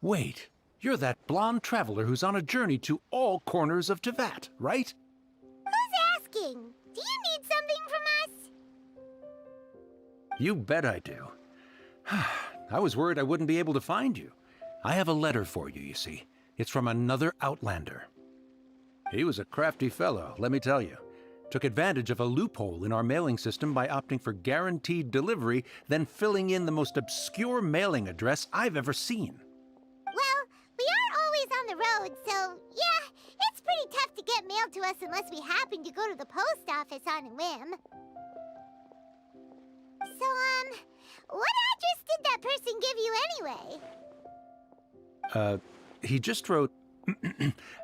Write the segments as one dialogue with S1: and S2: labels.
S1: Wait, you're that blonde traveler who's on a journey to all corners of Teyvat, right?
S2: Who's asking? Do you need something from us?
S1: You bet I do. I was worried I wouldn't be able to find you. I have a letter for you, you see. It's from another Outlander. He was a crafty fellow, let me tell you. Took advantage of a loophole in our mailing system by opting for guaranteed delivery, then filling in the most obscure mailing address I've ever seen.
S2: Well, we aren't always on the road, so yeah, it's pretty tough to get mail to us unless we happen to go to the post office on a whim. So, what address did that person give you anyway?
S1: He just wrote,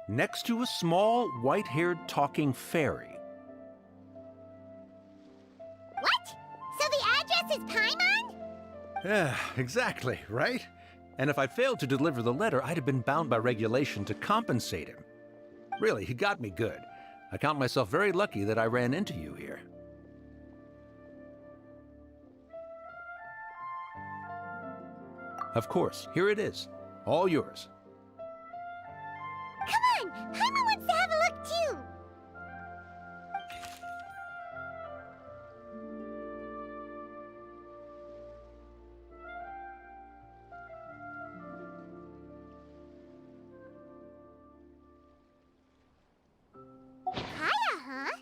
S1: next to a small, white-haired talking fairy.
S2: What? So the address is Paimon?
S1: Yeah, exactly, right? And if I failed to deliver the letter, I'd have been bound by regulation to compensate him. Really, he got me good. I count myself very lucky that I ran into you here. Of course, here it is. All yours.
S2: Come on! Paimon wants to have a look too! Kaya, huh?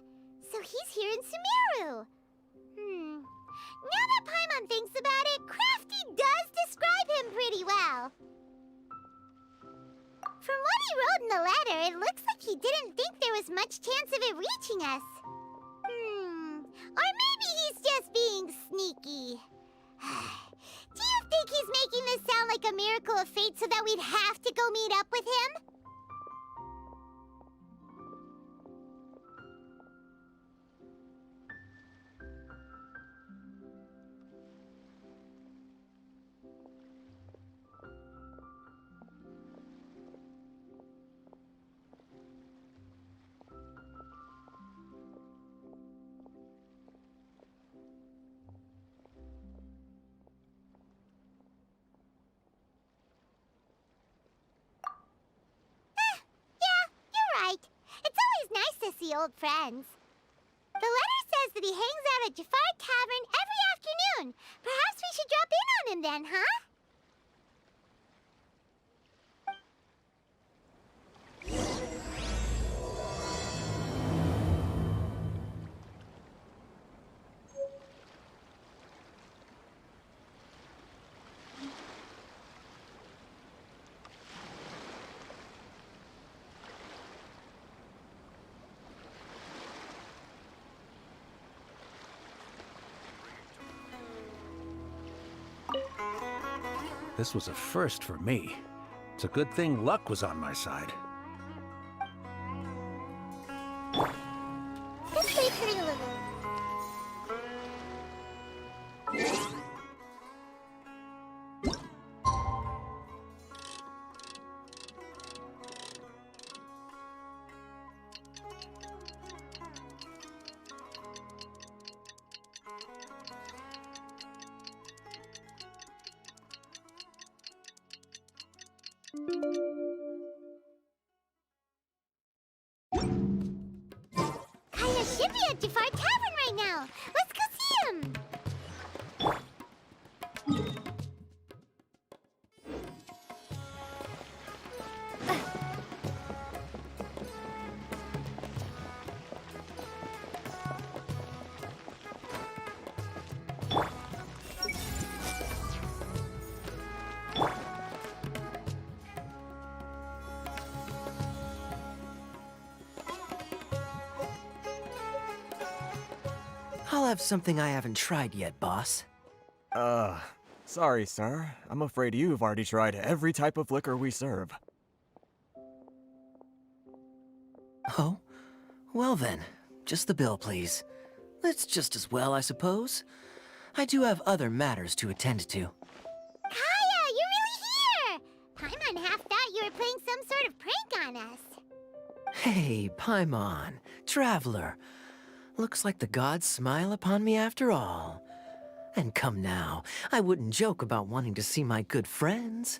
S2: So he's here in Sumeru. Now that Paimon thinks about it, Crafty does describe him pretty well. From what he wrote in the letter, it looks like he didn't think there was much chance of it reaching us. Or maybe he's just being sneaky. Do you think he's making this sound like a miracle of fate so that we'd have to go meet up with him? It's always nice to see old friends. The letter says that he hangs out at Jafar Tavern every afternoon. Perhaps we should drop in on him then, huh?
S1: This was a first for me. It's a good thing luck was on my side.
S2: Just wait for a little. Kaya should be at Jafar Tavern right now. Let's go see him.
S3: I'll have something I haven't tried yet, boss.
S4: Sorry, sir. I'm afraid you've already tried every type of liquor we serve.
S3: Oh? Well then, just the bill, please. That's just as well, I suppose. I do have other matters to attend to.
S2: Kaya, you're really here! Paimon half thought you were playing some sort of prank on us.
S3: Hey, Paimon, traveler. Looks like the gods smile upon me after all. And come now, I wouldn't joke about wanting to see my good friends.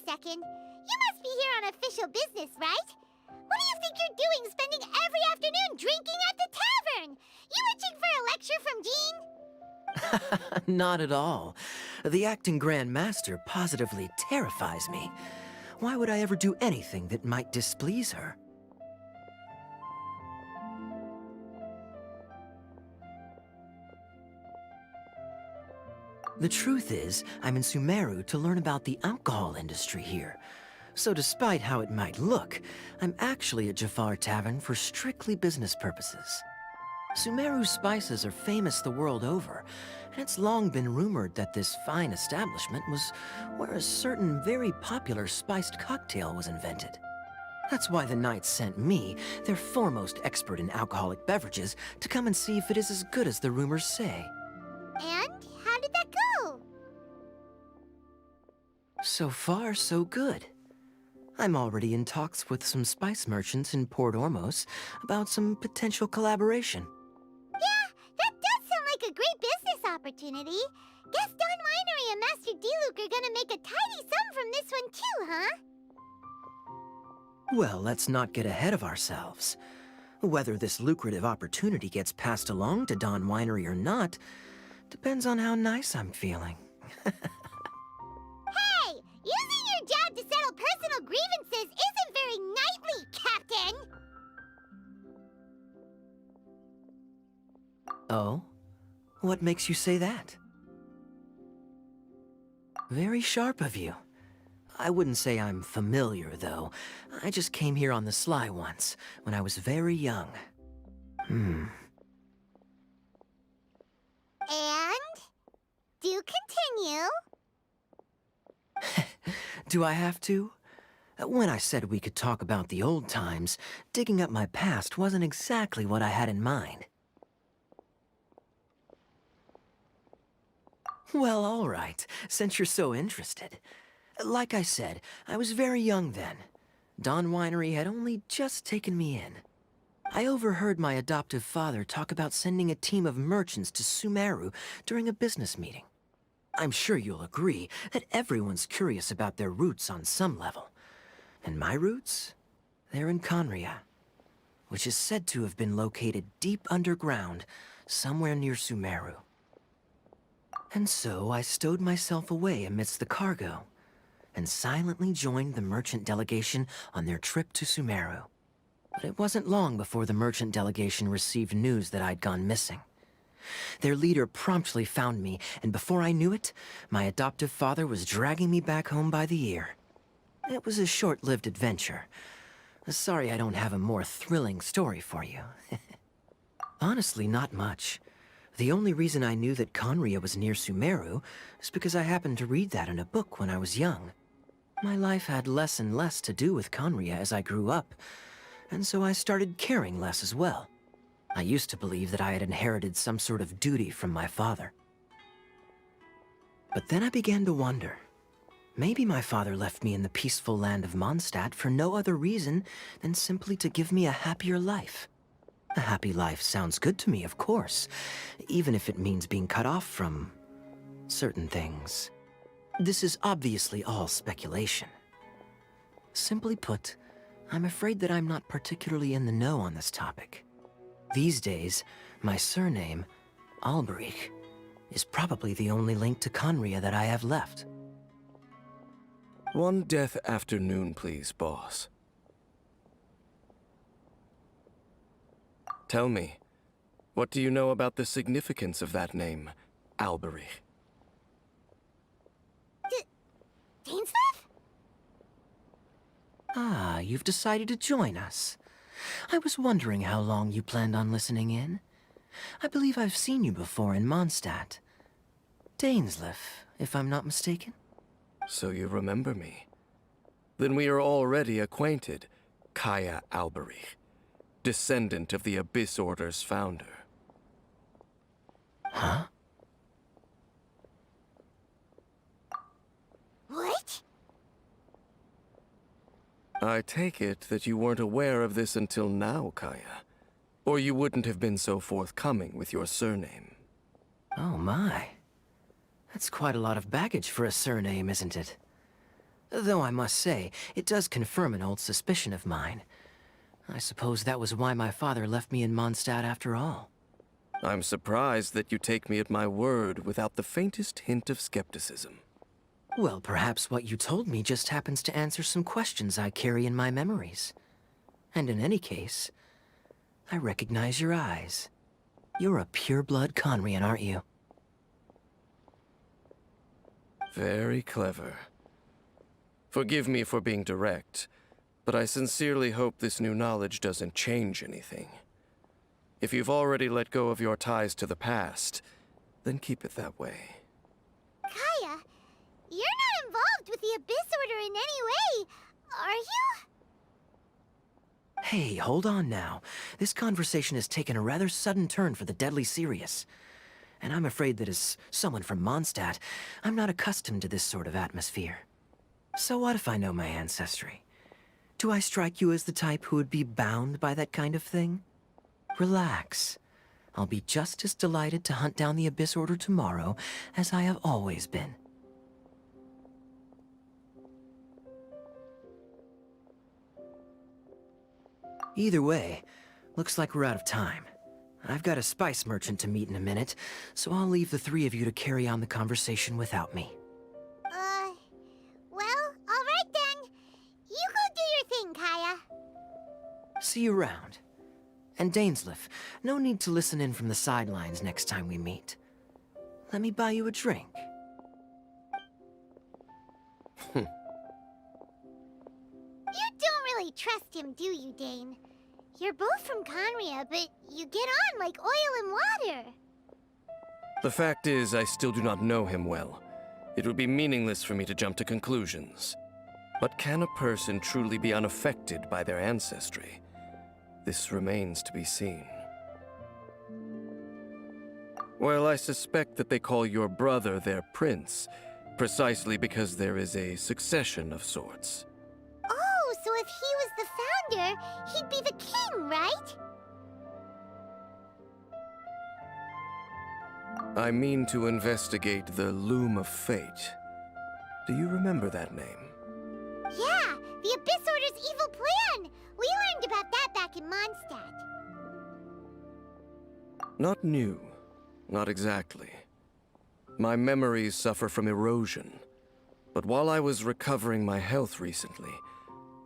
S2: second. You must be here on official business, right? What do you think you're doing spending every afternoon drinking at the tavern? You itching for a lecture from Jean?
S3: Not at all. The acting Grand Master positively terrifies me. Why would I ever do anything that might displease her? The truth is, I'm in Sumeru to learn about the alcohol industry here. So despite how it might look, I'm actually at Jafar Tavern for strictly business purposes. Sumeru spices are famous the world over, and it's long been rumored that this fine establishment was where a certain very popular spiced cocktail was invented. That's why the Knights sent me, their foremost expert in alcoholic beverages, to come and see if it is as good as the rumors say.
S2: And how did that go?
S3: So far, so good. I'm already in talks with some spice merchants in Port Ormos about some potential collaboration.
S2: Yeah, that does sound like a great business opportunity. Guess Don Winery and Master D-Luke are gonna make a tidy sum from this one too, huh?
S3: Well, let's not get ahead of ourselves. Whether this lucrative opportunity gets passed along to Don Winery or not depends on how nice I'm feeling.
S2: Hey, using your job to settle personal grievances isn't very knightly, Captain!
S3: Oh? What makes you say that? Very sharp of you. I wouldn't say I'm familiar, though. I just came here on the sly once, when I was very young.
S2: And? Do continue.
S3: Do I have to? When I said we could talk about the old times, digging up my past wasn't exactly what I had in mind. Well, all right, since you're so interested. Like I said, I was very young then. Don Winery had only just taken me in. I overheard my adoptive father talk about sending a team of merchants to Sumeru during a business meeting. I'm sure you'll agree that everyone's curious about their roots on some level. And my roots? They're in Conria, which is said to have been located deep underground, somewhere near Sumeru. And so I stowed myself away amidst the cargo, and silently joined the merchant delegation on their trip to Sumeru. But it wasn't long before the merchant delegation received news that I'd gone missing. Their leader promptly found me, and before I knew it, my adoptive father was dragging me back home by the ear. It was a short-lived adventure. Sorry I don't have a more thrilling story for you. Honestly, not much. The only reason I knew that Conria was near Sumeru is because I happened to read that in a book when I was young. My life had less and less to do with Conria as I grew up, and so I started caring less as well. I used to believe that I had inherited some sort of duty from my father. But then I began to wonder. Maybe my father left me in the peaceful land of Mondstadt for no other reason than simply to give me a happier life. A happy life sounds good to me, of course, even if it means being cut off from certain things. This is obviously all speculation. Simply put, I'm afraid that I'm not particularly in the know on this topic. These days, my surname, Alberich, is probably the only link to Conria that I have left.
S5: One death afternoon, please, boss. Tell me, what do you know about the significance of that name, Alberich?
S2: Dainsleif?
S3: Ah, you've decided to join us. I was wondering how long you planned on listening in. I believe I've seen you before in Mondstadt. Dainsleif, if I'm not mistaken.
S5: So you remember me. Then we are already acquainted, Kaya Alberich, descendant of the Abyss Order's founder.
S3: Huh?
S2: What?
S5: I take it that you weren't aware of this until now, Kaya. Or you wouldn't have been so forthcoming with your surname.
S3: Oh my. That's quite a lot of baggage for a surname, isn't it? Though I must say, it does confirm an old suspicion of mine. I suppose that was why my father left me in Mondstadt after all.
S5: I'm surprised that you take me at my word without the faintest hint of skepticism.
S3: Well, perhaps what you told me just happens to answer some questions I carry in my memories. And in any case, I recognize your eyes. You're a pure-blood Conrian, aren't you?
S5: Very clever. Forgive me for being direct, but I sincerely hope this new knowledge doesn't change anything. If you've already let go of your ties to the past, then keep it that way.
S2: Kaya, you're not involved with the Abyss Order in any way, are you?
S3: Hey, hold on now. This conversation has taken a rather sudden turn for the deadly serious. And I'm afraid that as someone from Mondstadt, I'm not accustomed to this sort of atmosphere. So what if I know my ancestry? Do I strike you as the type who would be bound by that kind of thing? Relax. I'll be just as delighted to hunt down the Abyss Order tomorrow as I have always been. Either way, looks like we're out of time. I've got a spice merchant to meet in a minute, so I'll leave the three of you to carry on the conversation without me.
S2: Well, alright then. You go do your thing, Kaya.
S3: See you around. And Dainsleif, no need to listen in from the sidelines next time we meet. Let me buy you a drink.
S2: You don't really trust him, do you, Dane? You're both from Conria, but you get on like oil and water.
S5: The fact is, I still do not know him well. It would be meaningless for me to jump to conclusions. But can a person truly be unaffected by their ancestry? This remains to be seen. Well, I suspect that they call your brother their prince, precisely because there is a succession of sorts.
S2: Oh, so if he was the founder, he'd be the king, right?
S5: I mean to investigate the Loom of Fate. Do you remember that name?
S2: Yeah, the Abyss Order's evil plan! We learned about that back in Mondstadt.
S5: Not new. Not exactly. My memories suffer from erosion. But while I was recovering my health recently,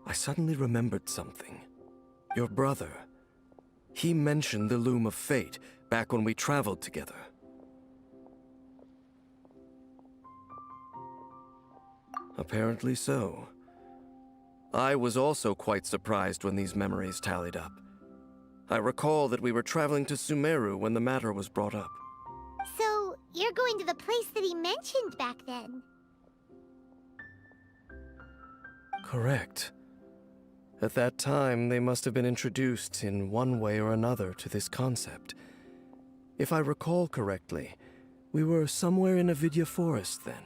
S5: I suddenly remembered something. Your brother. He mentioned the Loom of Fate back when we traveled together. Apparently so. I was also quite surprised when these memories tallied up. I recall that we were traveling to Sumeru when the matter was brought up.
S2: So, you're going to the place that he mentioned back then?
S5: Correct. At that time, they must have been introduced in one way or another to this concept. If I recall correctly, we were somewhere in Avidya Forest then.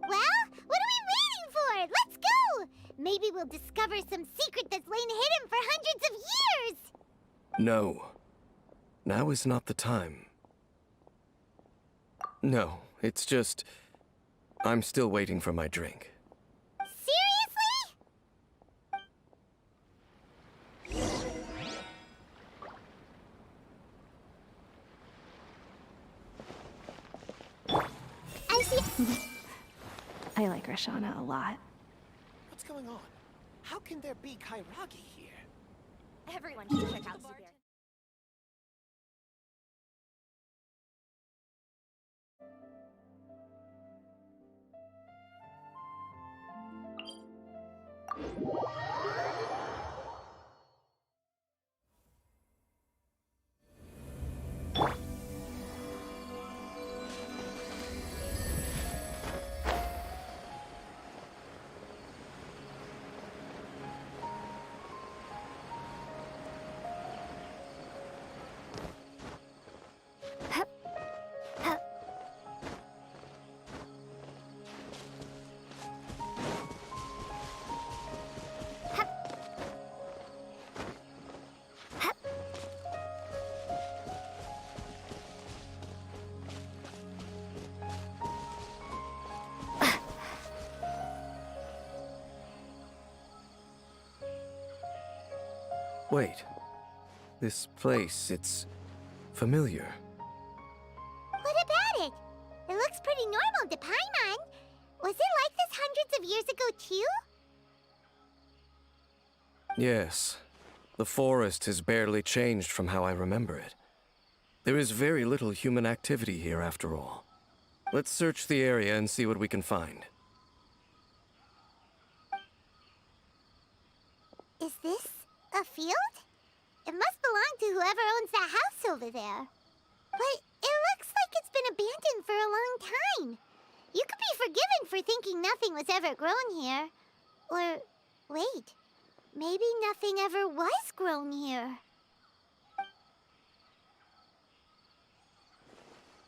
S2: Well, what are we waiting for? Let's go! Maybe we'll discover some secret that's lain hidden for hundreds of years!
S5: No. Now is not the time. No, it's just... I'm still waiting for my drink.
S6: I like Rashana a lot.
S7: What's going on? How can there be Kairagi here?
S2: Everyone should check out Sumeru.
S5: Wait. This place, it's familiar.
S2: What about it? It looks pretty normal to Paimon. Was it like this hundreds of years ago, too?
S5: Yes. The forest has barely changed from how I remember it. There is very little human activity here after all. Let's search the area and see what we can find.
S2: Is this a field? It must belong to whoever owns that house over there. But it looks like it's been abandoned for a long time. You could be forgiven for thinking nothing was ever grown here. Or, wait, maybe nothing ever was grown here.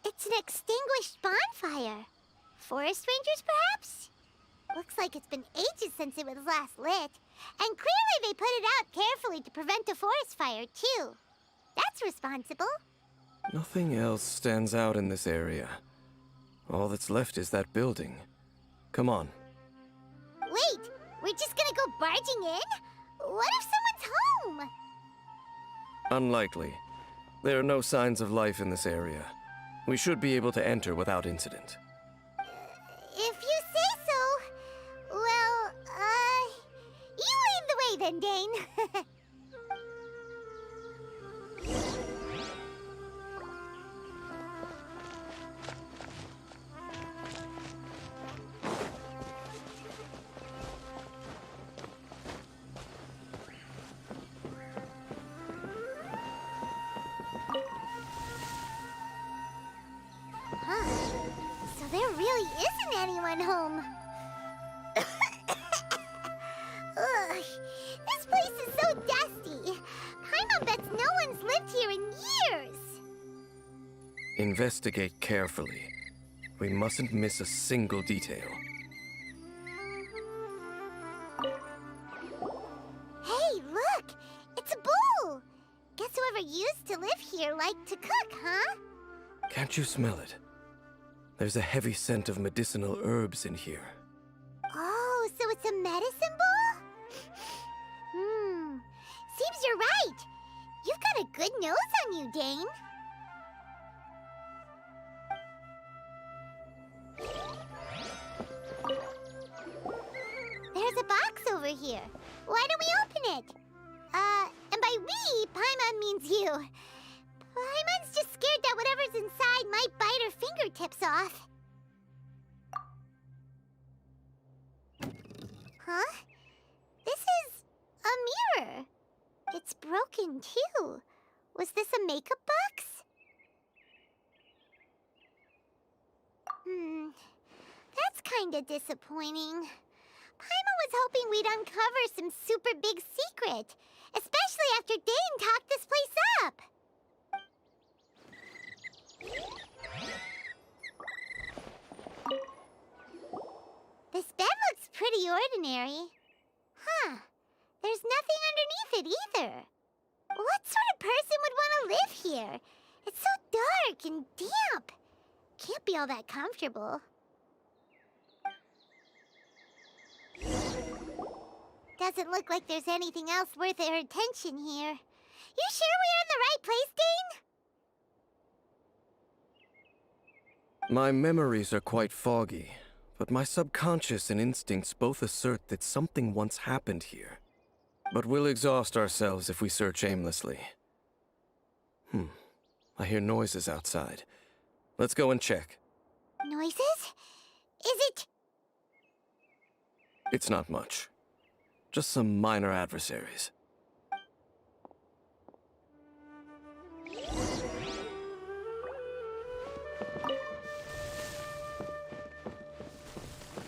S2: It's an extinguished bonfire. Forest rangers, perhaps? Looks like it's been ages since it was last lit. And clearly they put it out carefully to prevent a forest fire, too. That's responsible.
S5: Nothing else stands out in this area. All that's left is that building. Come on.
S2: Wait, we're just gonna go barging in? What if someone's home?
S5: Unlikely. There are no signs of life in this area. We should be able to enter without incident.
S2: If you say so. Well, you lead the way then, Dane. So there really isn't anyone home. Ugh, this place is so dusty. Paimon bets no one's lived here in years.
S5: Investigate carefully. We mustn't miss a single detail.
S2: Hey, look! It's a bull! Guess whoever used to live here liked to cook, huh?
S5: Can't you smell it? There's a heavy scent of medicinal herbs in here.
S2: Oh, so it's a medicine bull? Seems you're right. You've got a good nose on you, Dane. There's a box over here. Why don't we open it? And by we, Paimon means you. Paimon's just scared that whatever's inside might bite her fingertips off. Huh? This is a mirror. It's broken, too. Was this a makeup box? That's kinda disappointing. Paimon was hoping we'd uncover some super big secret, especially after Dane talked this place up. This bed looks pretty ordinary. Huh. There's nothing underneath it either. What sort of person would want to live here? It's so dark and damp. Can't be all that comfortable. Doesn't look like there's anything else worth our attention here. You sure we're in the right place, Dane?
S5: My memories are quite foggy, but my subconscious and instincts both assert that something once happened here. But we'll exhaust ourselves if we search aimlessly. I hear noises outside. Let's go and check.
S2: Noises? Is it...
S5: It's not much. Just some minor adversaries.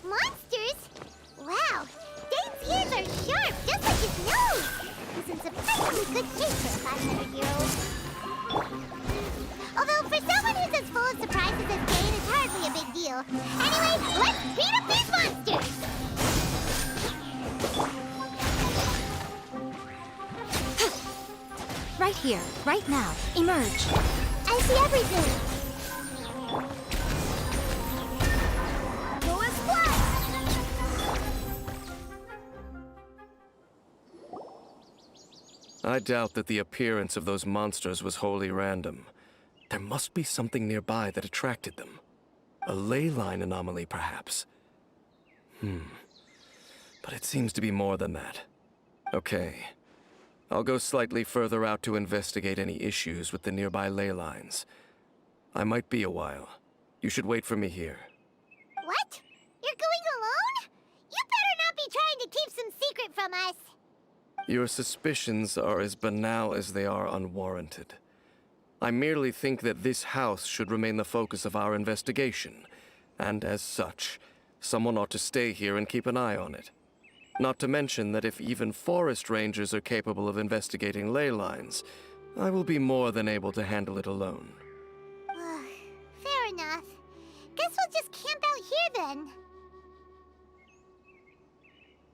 S2: Monsters? Wow, Dane's ears are sharp, just like his nose. He's in surprisingly good shape for a 500-year-old. Although for someone who's as full of surprises as Dane, it's hardly a big deal. Anyway, let's beat up these monsters!
S8: Right here, right now. Emerge.
S2: I see everything.
S5: I doubt that the appearance of those monsters was wholly random. There must be something nearby that attracted them. A ley line anomaly, perhaps. But it seems to be more than that. Okay. I'll go slightly further out to investigate any issues with the nearby ley lines. I might be a while. You should wait for me here.
S2: What? You're going alone? You better not be trying to keep some secret from us.
S5: Your suspicions are as banal as they are unwarranted. I merely think that this house should remain the focus of our investigation, and as such, someone ought to stay here and keep an eye on it. Not to mention that if even forest rangers are capable of investigating ley lines, I will be more than able to handle it alone.
S2: Fair enough. Guess we'll just camp out here then.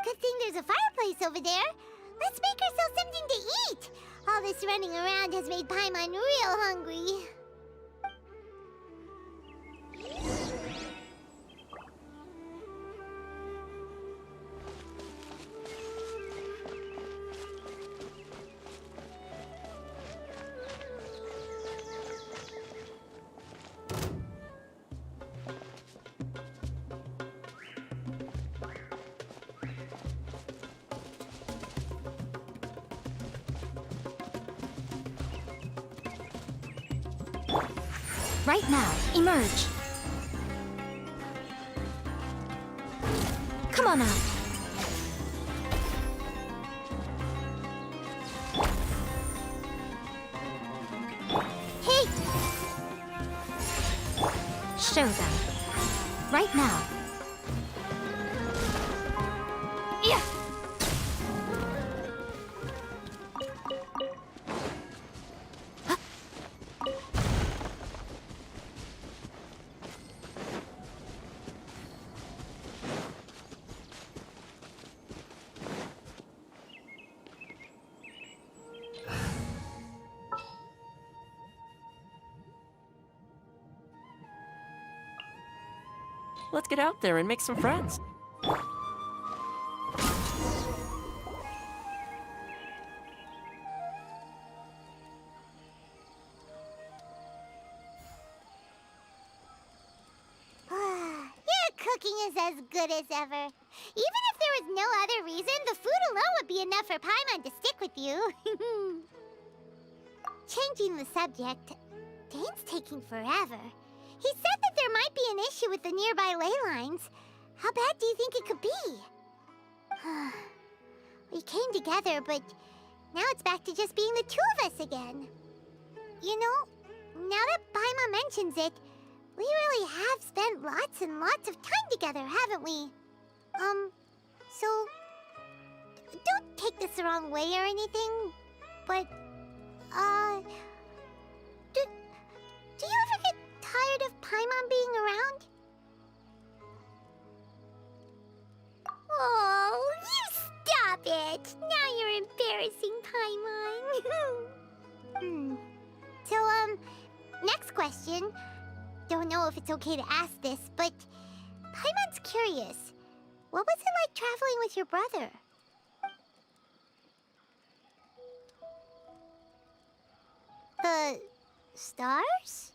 S2: Good thing there's a fireplace over there. Let's make ourselves something to eat. All this running around has made Paimon real hungry.
S8: Right now, emerge. Come on out.
S2: Hey!
S8: Show them. Right now. Yeah.
S9: Let's get out there and make some friends.
S2: Your cooking is as good as ever. Even if there was no other reason, the food alone would be enough for Paimon to stick with you. Changing the subject, Dane's taking forever. He said that there might be an issue with the nearby ley lines. How bad do you think it could be? We came together, but now it's back to just being the two of us again. You know, now that Paimon mentions it, we really have spent lots and lots of time together, haven't we? So don't take this the wrong way or anything, but, do you ever get tired of Paimon being around? Oh, you stop it! Now you're embarrassing Paimon. So, next question. Don't know if it's okay to ask this, but Paimon's curious. What was it like traveling with your brother? The stars?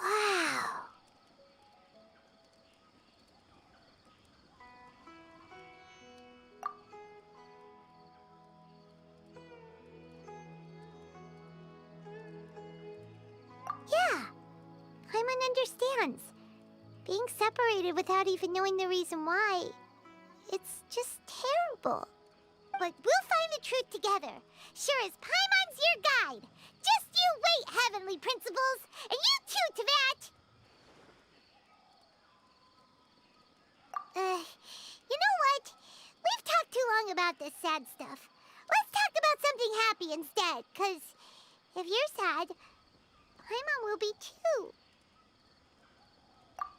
S2: Wow. Yeah, Paimon understands. Being separated without even knowing the reason why, it's just terrible. But we'll find the truth together. Sure as Paimon's your guide. Just you wait, Heavenly Principles, and you too, Teyvat! You know what? We've talked too long about this sad stuff. Let's talk about something happy instead, 'cause if you're sad, Paimon will be too.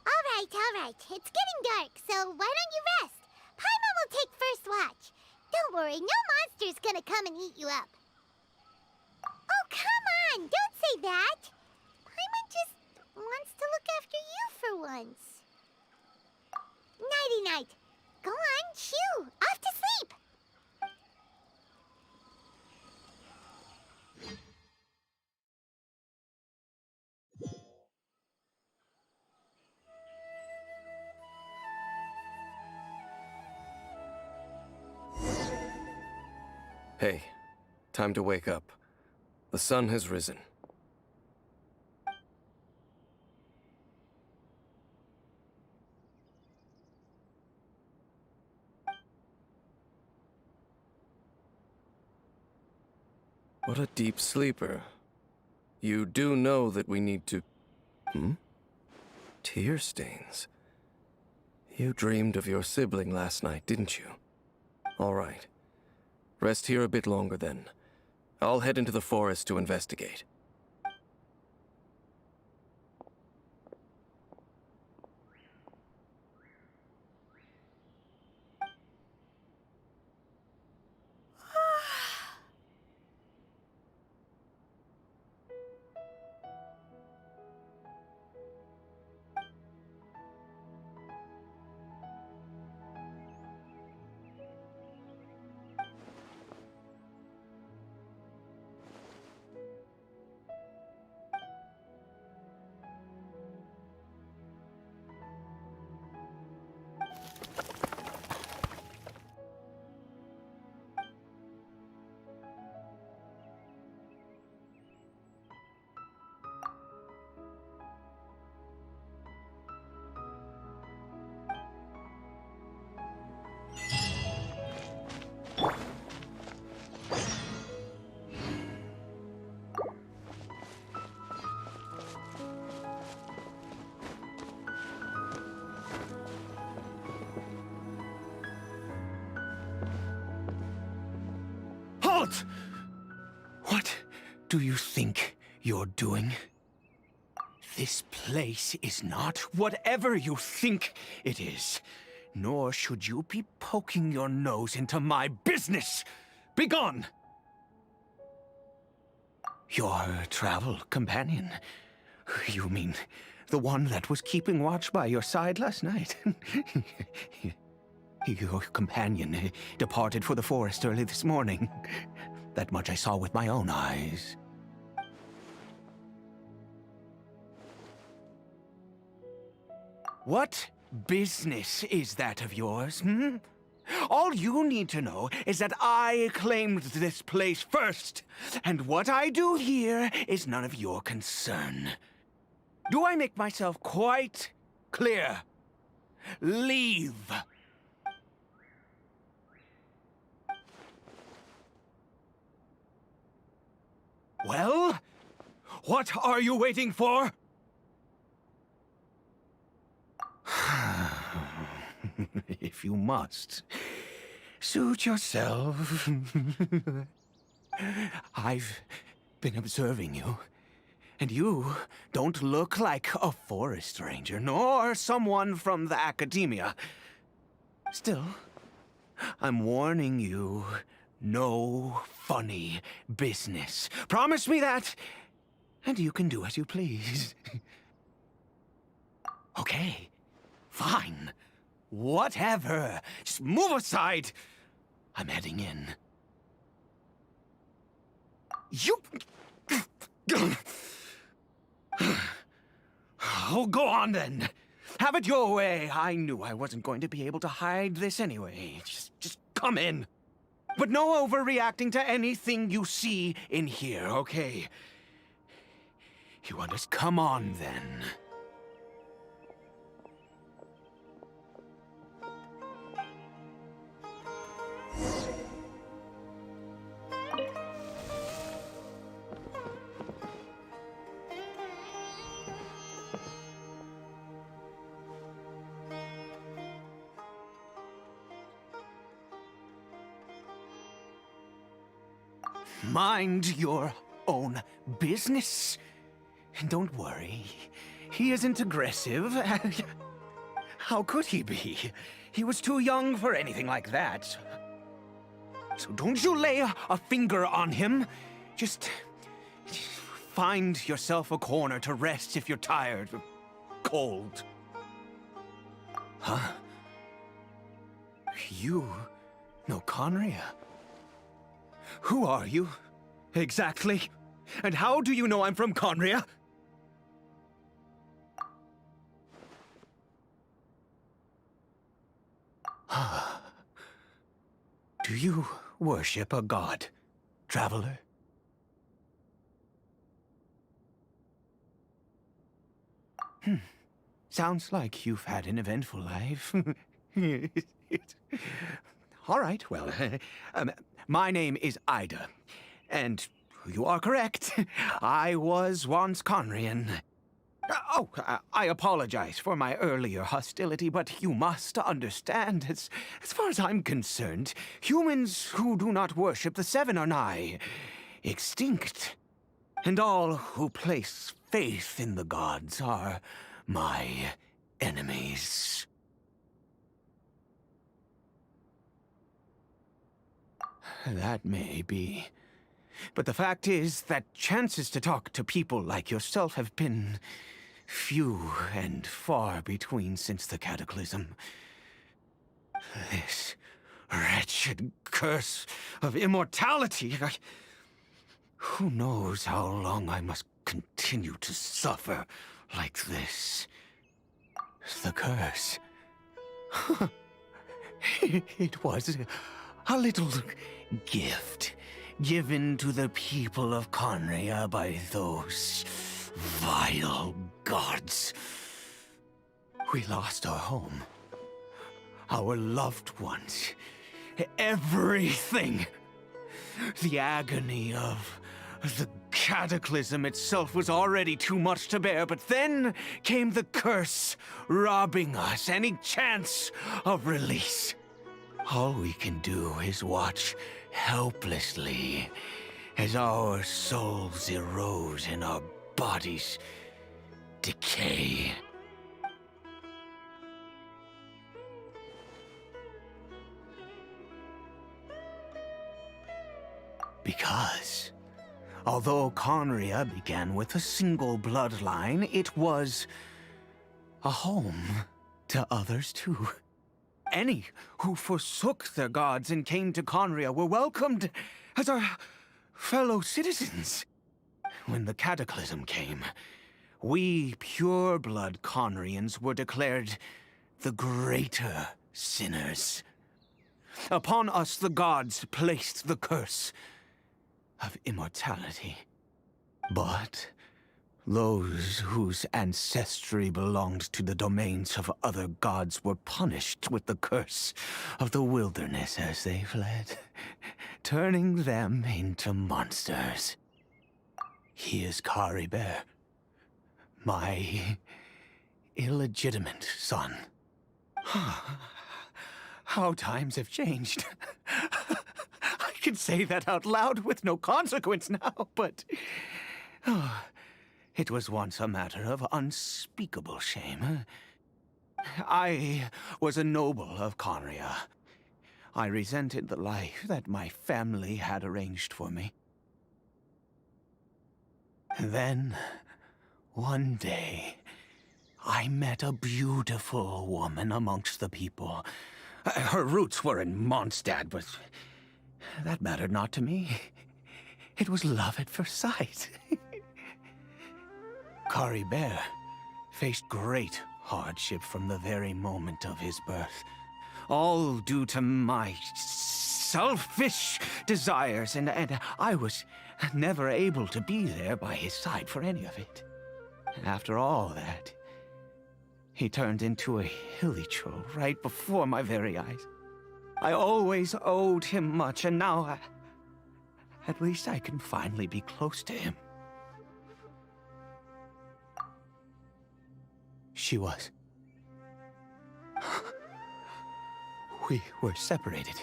S2: All right. It's getting dark, so why don't you rest? Paimon will take first watch. Don't worry, no monster's gonna come and eat you up. Oh, come on! Don't say that! Paimon just wants to look after you for once. Nighty-night. Go on, shoo! Off to sleep!
S5: Hey, time to wake up. The sun has risen. What a deep sleeper. You do know that we need to... Tear stains. You dreamed of your sibling last night, didn't you? All right. Rest here a bit longer then. I'll head into the forest to investigate.
S1: Halt! What do you think you're doing? This place is not whatever you think it is. Nor should you be poking your nose into my business. Begone! Your travel companion. You mean the one that was keeping watch by your side last night? Your companion departed for the forest early this morning. That much I saw with my own eyes. What business is that of yours, All you need to know is that I claimed this place first, and what I do here is none of your concern. Do I make myself quite clear? Leave. Well, what are you waiting for? If you must, suit yourself. I've been observing you, and you don't look like a forest ranger, nor someone from the academia. Still, I'm warning you, no funny business. Promise me that, and you can do as you please. Okay, fine. Whatever. Just move aside. I'm heading in. You... Oh, go on then. Have it your way. I knew I wasn't going to be able to hide this anyway. Just come in. But no overreacting to anything you see in here, okay? You want us? Come on then. Mind your own business. And don't worry, he isn't aggressive. How could he be? He was too young for anything like that. So don't you lay a finger on him. Just find yourself a corner to rest if you're tired or cold. Huh?
S10: You know Conria? Who are you, exactly? And how do you know I'm from Conria? Do you worship a god, traveler? Sounds like you've had an eventful life. All right, well, my name is Ida, and you are correct. I was once Conrian. I apologize for my earlier hostility, but you must understand, as far as I'm concerned, humans who do not worship the Seven are nigh extinct. And all who place faith in the gods are my enemies. That may be. But the fact is that chances to talk to people like yourself have been few and far between since the cataclysm. This wretched curse of immortality. Who knows how long I must continue to suffer like this? The curse. It was a little gift given to the people of Conria by those vile gods. We lost our home, our loved ones, everything. The agony of the cataclysm itself was already too much to bear, but then came the curse, robbing us any chance of release. All we can do is watch helplessly as our souls erode and our bodies decay. Because, although Conria began with a single bloodline, it was a home to others too. Any who forsook their gods and came to Conria were welcomed as our fellow citizens. When the cataclysm came, we pure-blood Conrians were declared the greater sinners. Upon us the gods placed the curse of immortality. But those whose ancestry belonged to the domains of other gods were punished with the curse of the wilderness as they fled, turning them into monsters. He is Kari Bear, my illegitimate son. How times have changed. I can say that out loud with no consequence now, but it was once a matter of unspeakable shame. I was a noble of Conria. I resented the life that my family had arranged for me. Then, one day, I met a beautiful woman amongst the people. Her roots were in Mondstadt, but that mattered not to me. It was love at first sight. Kari Bear faced great hardship from the very moment of his birth, all due to my selfish desires, and I was never able to be there by his side for any of it. After all that, he turned into a hilly troll right before my very eyes. I always owed him much, and now at least I can finally be close to him. She was. We were separated.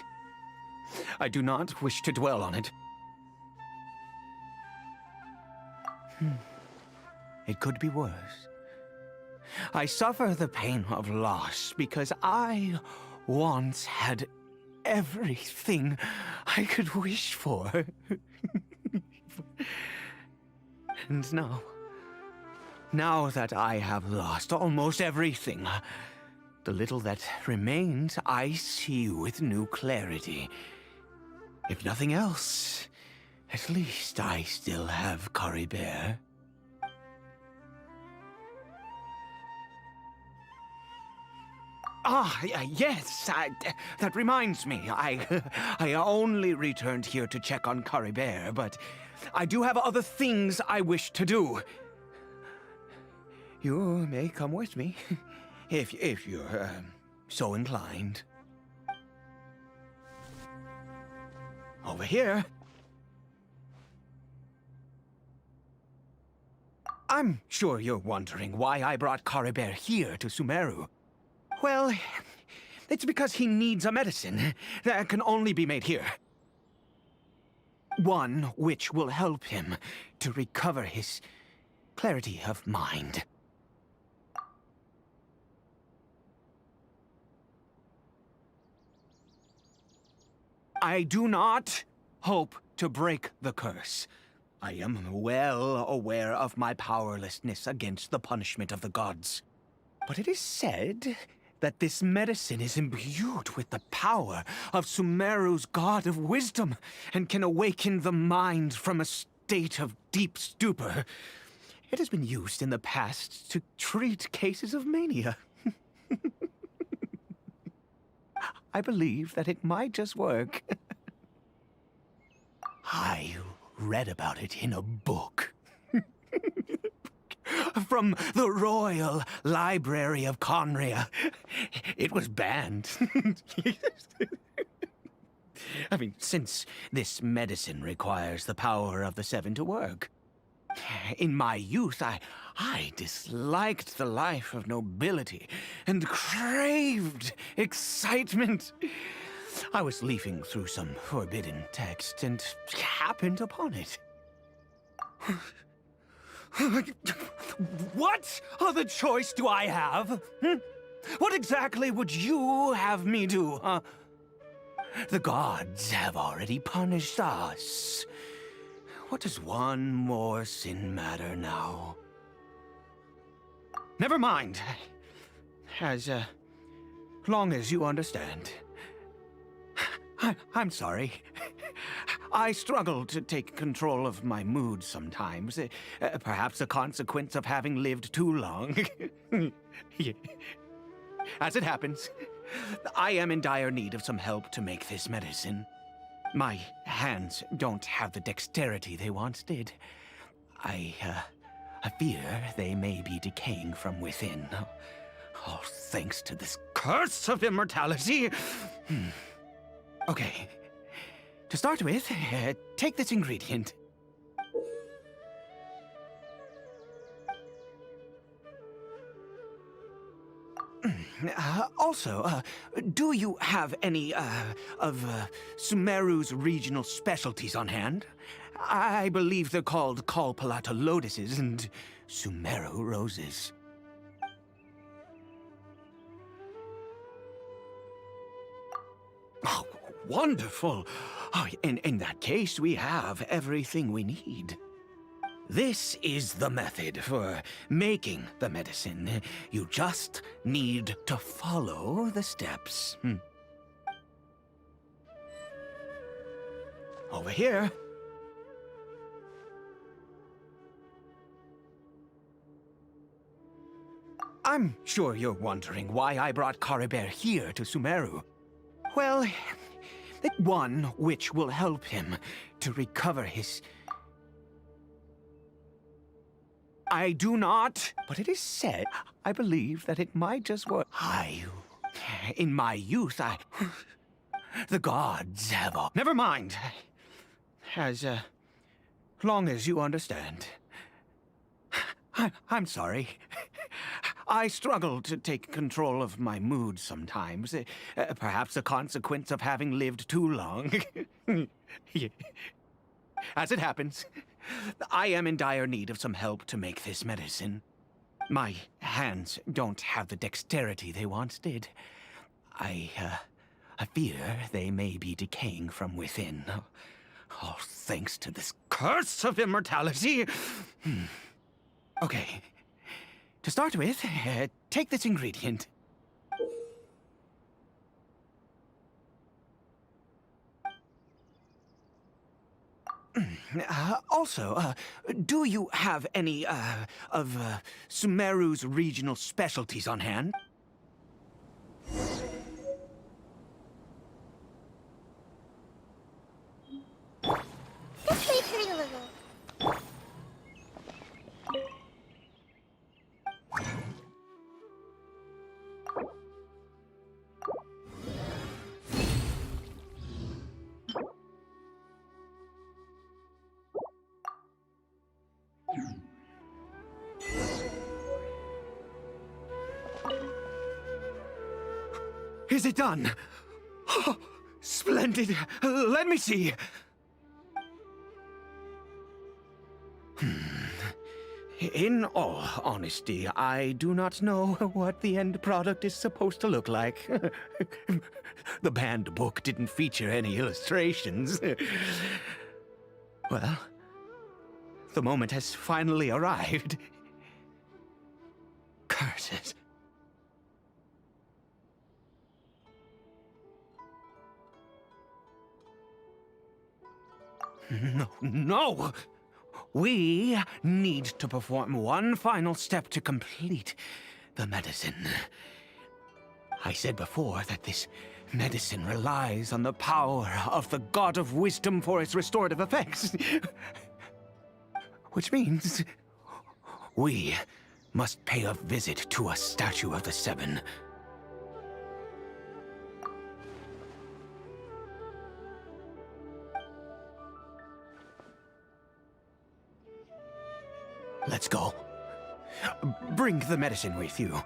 S10: I do not wish to dwell on it. It could be worse. I suffer the pain of loss because I once had everything I could wish for. And now that I have lost almost everything, The little that remains, I see with new clarity. If nothing else, at least I still have Caribert. Yes, that reminds me. I only returned here to check on Caribert, but I do have other things I wish to do. You may come with me, if you're so inclined. Over here. I'm sure you're wondering why I brought Caribert here to Sumeru. Well, it's because he needs a medicine that can only be made here. One which will help him to recover his clarity of mind. I do not hope to break the curse. I am well aware of my powerlessness against the punishment of the gods. But it is said that this medicine is imbued with the power of Sumeru's god of wisdom and can awaken the mind from a state of deep stupor. It has been used in the past to treat cases of mania. I believe that it might just work. I read about it in a book. From the Royal Library of Conria. It was banned. I mean, since this medicine requires the power of the Seven to work. In my youth, I disliked the life of nobility and craved excitement. I was leafing through some forbidden text and happened upon it. What other choice do I have? What exactly would you have me do, huh? The gods have already punished us. What does one more sin matter now? Never mind. As long as you understand. I'm sorry. I struggle to take control of my mood sometimes. Perhaps a consequence of having lived too long. As it happens, I am in dire need of some help to make this medicine. My hands don't have the dexterity they once did. I fear they may be decaying from within. All thanks to this curse of immortality. Okay. To start with, take this ingredient. Also, do you have any, of Sumeru's regional specialties on hand? I believe they're called Kalpalata lotuses and Sumeru roses. Oh, wonderful! Oh, in that case, we have everything we need. This is the method for making the medicine. You just need to follow the steps. Over here. I'm sure you're wondering why I brought Caribert here to Sumeru. Well, one which will help him to recover his... I do not, but it is said, I believe that it might just work. In my youth, the gods have all... Never mind. As long as you understand. I'm sorry. I struggle to take control of my mood sometimes. Perhaps a consequence of having lived too long. As it happens, I am in dire need of some help to make this medicine. My hands don't have the dexterity they once did. I fear they may be decaying from within. All thanks to this curse of immortality. Okay. To start with, take this ingredient. Also, do you have any, of Sumeru's regional specialties on hand?
S2: Just wait for a little.
S10: Is it done? Oh, splendid. Let me see. In all honesty, I do not know what the end product is supposed to look like. The banned book didn't feature any illustrations. Well, the moment has finally arrived. Curses. No! We need to perform one final step to complete the medicine. I said before that this medicine relies on the power of the God of Wisdom for its restorative effects. Which means we must pay a visit to a statue of the Seven. Let's go. Bring the medicine with you.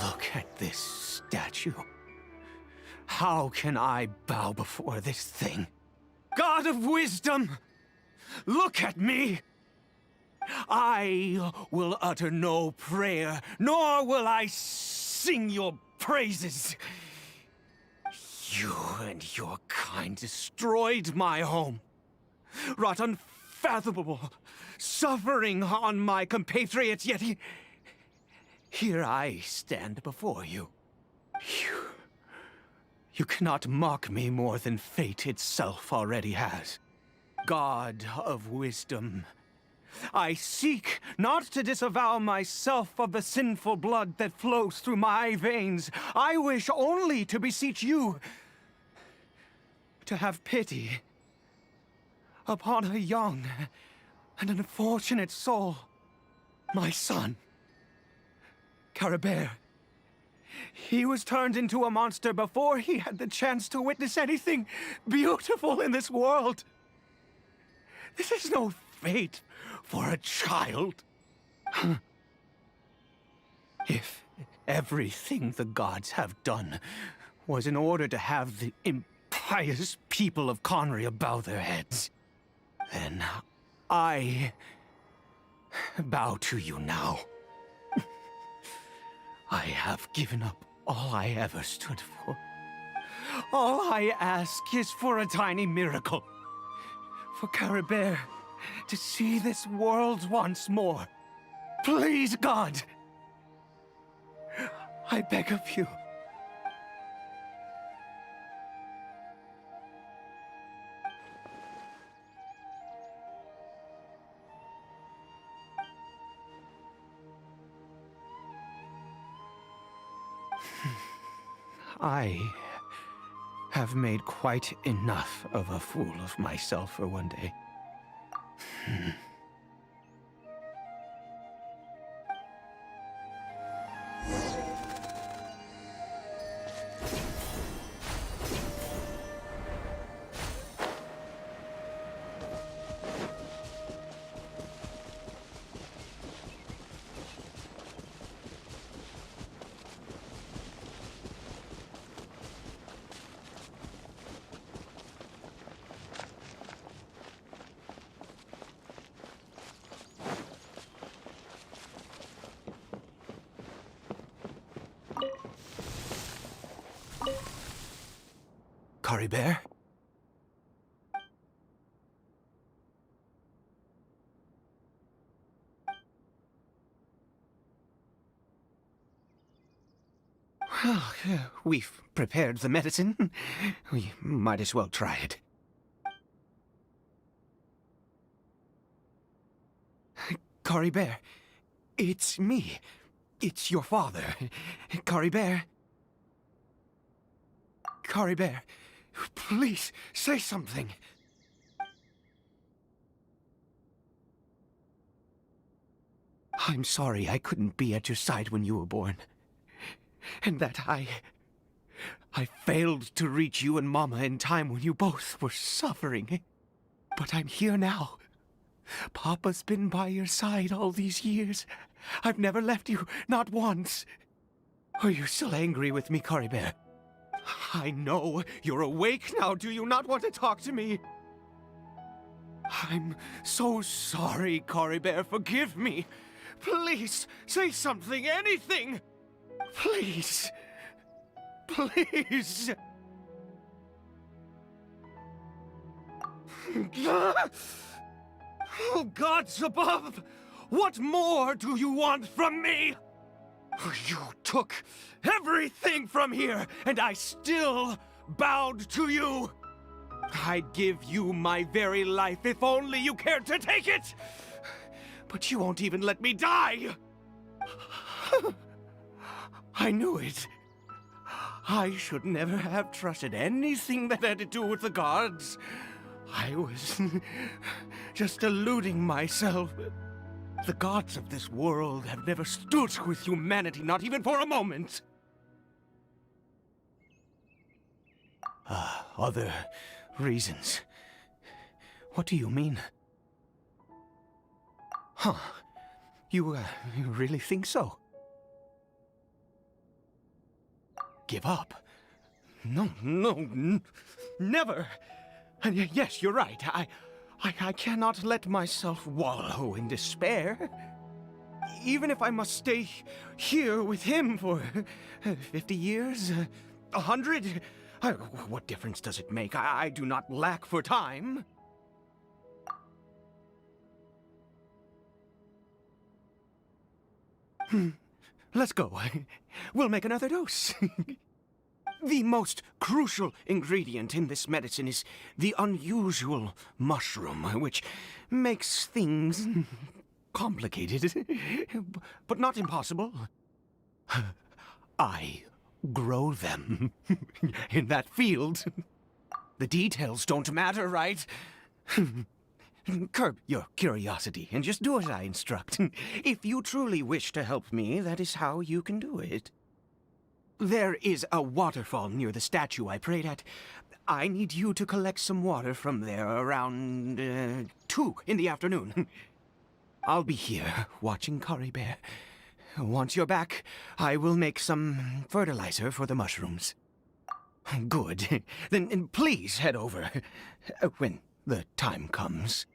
S10: Look at this statue. How can I bow before this thing? God of Wisdom! Look at me! I will utter no prayer, nor will I sing your praises. You and your kind destroyed my home, wrought unfathomable suffering on my compatriots, yet here I stand before you. You cannot mock me more than fate itself already has. God of Wisdom, I seek not to disavow myself of the sinful blood that flows through my veins. I wish only to beseech you to have pity upon a young and unfortunate soul, my son, Caribert. He was turned into a monster before he had the chance to witness anything beautiful in this world. This is no fate for a child. If everything the gods have done was in order to have the impious people of Conria bow their heads, then I bow to you now. I have given up all I ever stood for. All I ask is for a tiny miracle. For Caribert to see this world once more. Please, God! I beg of you. I have made quite enough of a fool of myself for one day. Cory Bear. Well, we've prepared the medicine. We might as well try it. Cory Bear, it's me. It's your father. Cory Bear. Cory Bear, please say something. I'm sorry I couldn't be at your side when you were born. And that I failed to reach you and Mama in time when you both were suffering. But I'm here now. Papa's been by your side all these years. I've never left you, not once. Are you still angry with me, Cory Bear? I know you're awake now. Do you not want to talk to me? I'm so sorry, Cory Bear. Forgive me. Please, say something, anything. Please. Please. Oh, gods above! What more do you want from me? You took everything from here, and I still bowed to you. I'd give you my very life if only you cared to take it. But you won't even let me die. I knew it. I should never have trusted anything that had to do with the gods. I was just deluding myself. The gods of this world have never stood with humanity, not even for a moment. Other reasons. What do you mean? Huh. You really think so? Give up? No, never. And yes, you're right. I cannot let myself wallow in despair. Even if I must stay here with him for 50 years, 100, what difference does it make? I do not lack for time. Let's go. We'll make another dose. The most crucial ingredient in this medicine is the unusual mushroom, which makes things complicated, but not impossible. I grow them in that field. The details don't matter, right? Curb your curiosity and just do as I instruct. If you truly wish to help me, that is how you can do it. There is a waterfall near the statue I prayed at. I need you to collect some water from there around 2 in the afternoon. I'll be here watching Cory Bear. Once you're back, I will make some fertilizer for the mushrooms. Good. Then please head over when the time comes.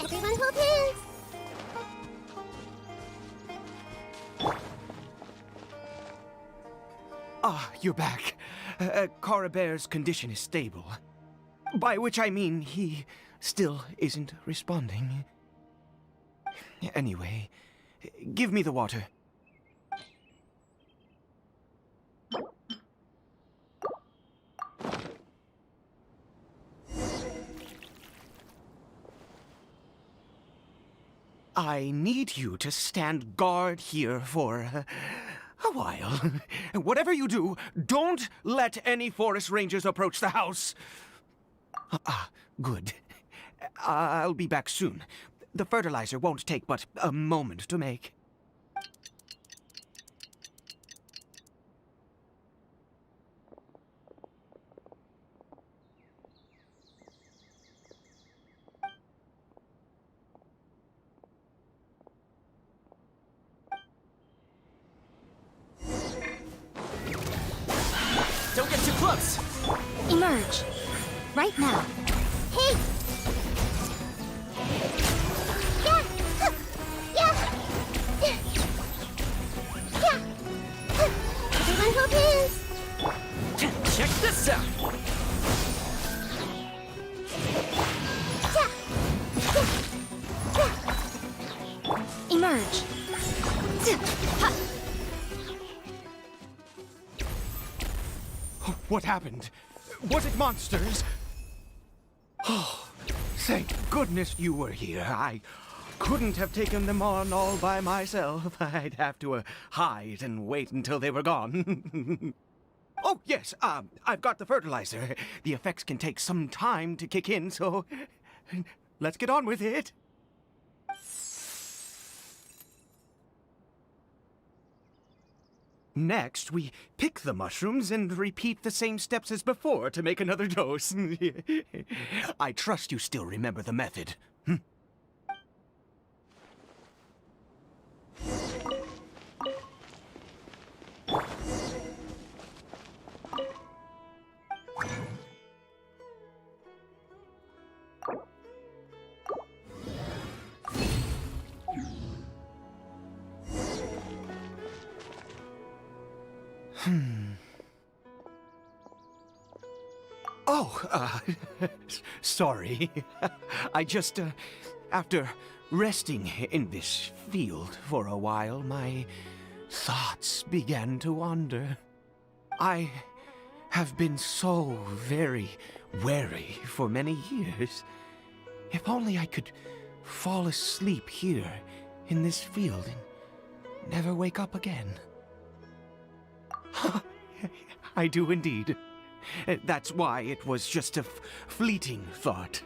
S2: Everyone hold hands.
S10: You're back. Cory Bear's condition is stable. By which I mean he still isn't responding. Anyway, give me the water. I need you to stand guard here for a while. Whatever you do, don't let any forest rangers approach the house. Good. I'll be back soon. The fertilizer won't take but a moment to make.
S9: Don't get too close!
S8: Emerge. Right now.
S2: Hey! Yeah! Yeah! Yeah! Everyone hold hands!
S9: Check this out!
S8: Emerge.
S10: What happened? Was it monsters? Oh, thank goodness you were here. I couldn't have taken them on all by myself. I'd have to hide and wait until they were gone. Oh, yes, I've got the fertilizer. The effects can take some time to kick in, so let's get on with it. Next, we pick the mushrooms and repeat the same steps as before to make another dose. I trust you still remember the method. Oh, sorry. I just, after resting in this field for a while, my thoughts began to wander. I have been so very wary for many years. If only I could fall asleep here in this field and never wake up again. I do indeed. That's why it was just a fleeting thought.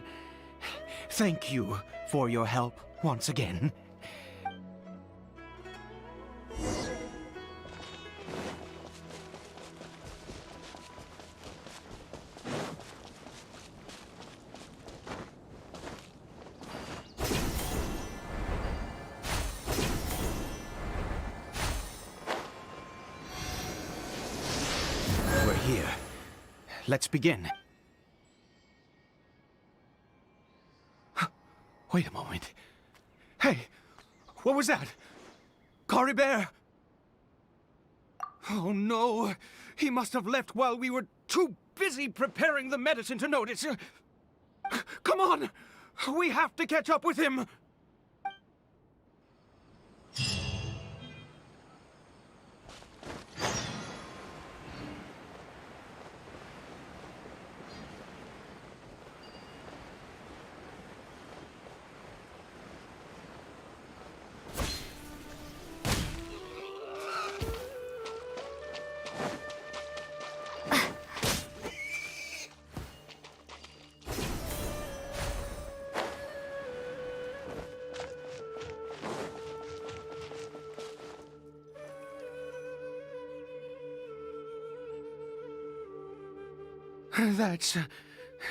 S10: Thank you for your help once again. We're here. Let's begin. Wait a moment. Hey, what was that? Cory Bear? Oh no, he must have left while we were too busy preparing the medicine to notice. Come on, we have to catch up with him.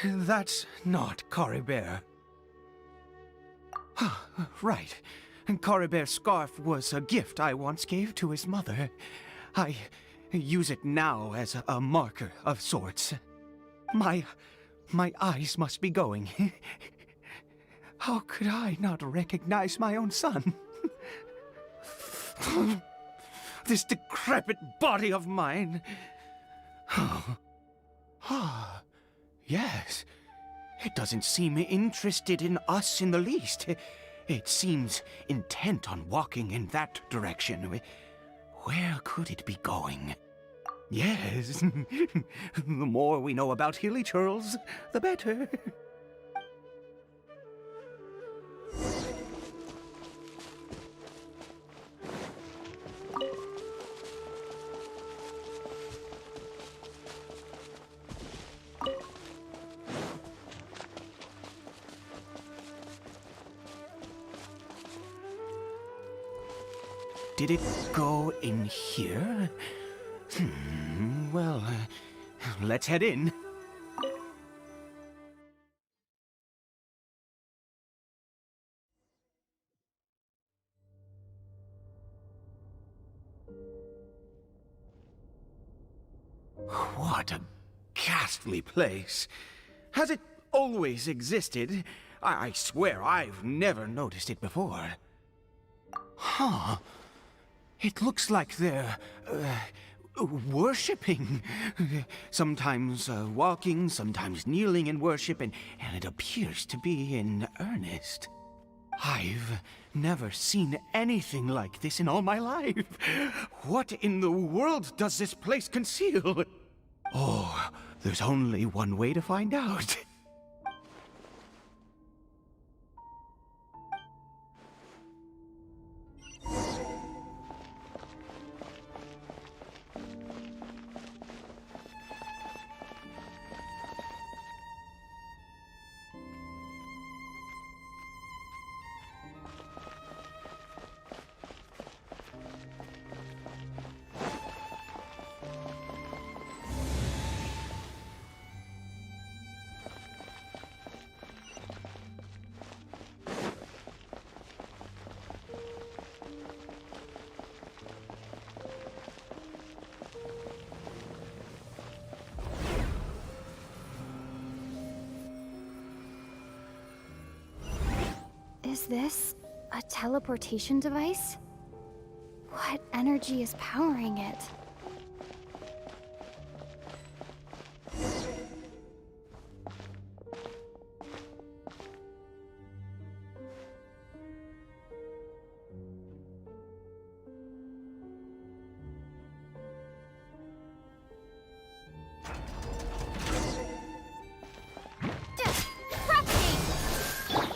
S10: That's not Cory Bear. Right. Cory Bear's scarf was a gift I once gave to his mother. I use it now as a marker of sorts. My eyes must be going. How could I not recognize my own son? This decrepit body of mine. Yes. It doesn't seem interested in us in the least. It seems intent on walking in that direction. Where could it be going? Yes, the more we know about Hilly Churls, the better. Did it go in here? Well, let's head in. What a ghastly place. Has it always existed? I swear I've never noticed it before. Huh. It looks like they're, worshipping. Sometimes walking, sometimes kneeling in worship, and it appears to be in earnest. I've never seen anything like this in all my life. What in the world does this place conceal? Oh, there's only one way to find out.
S8: Is this a teleportation device? What energy is powering it?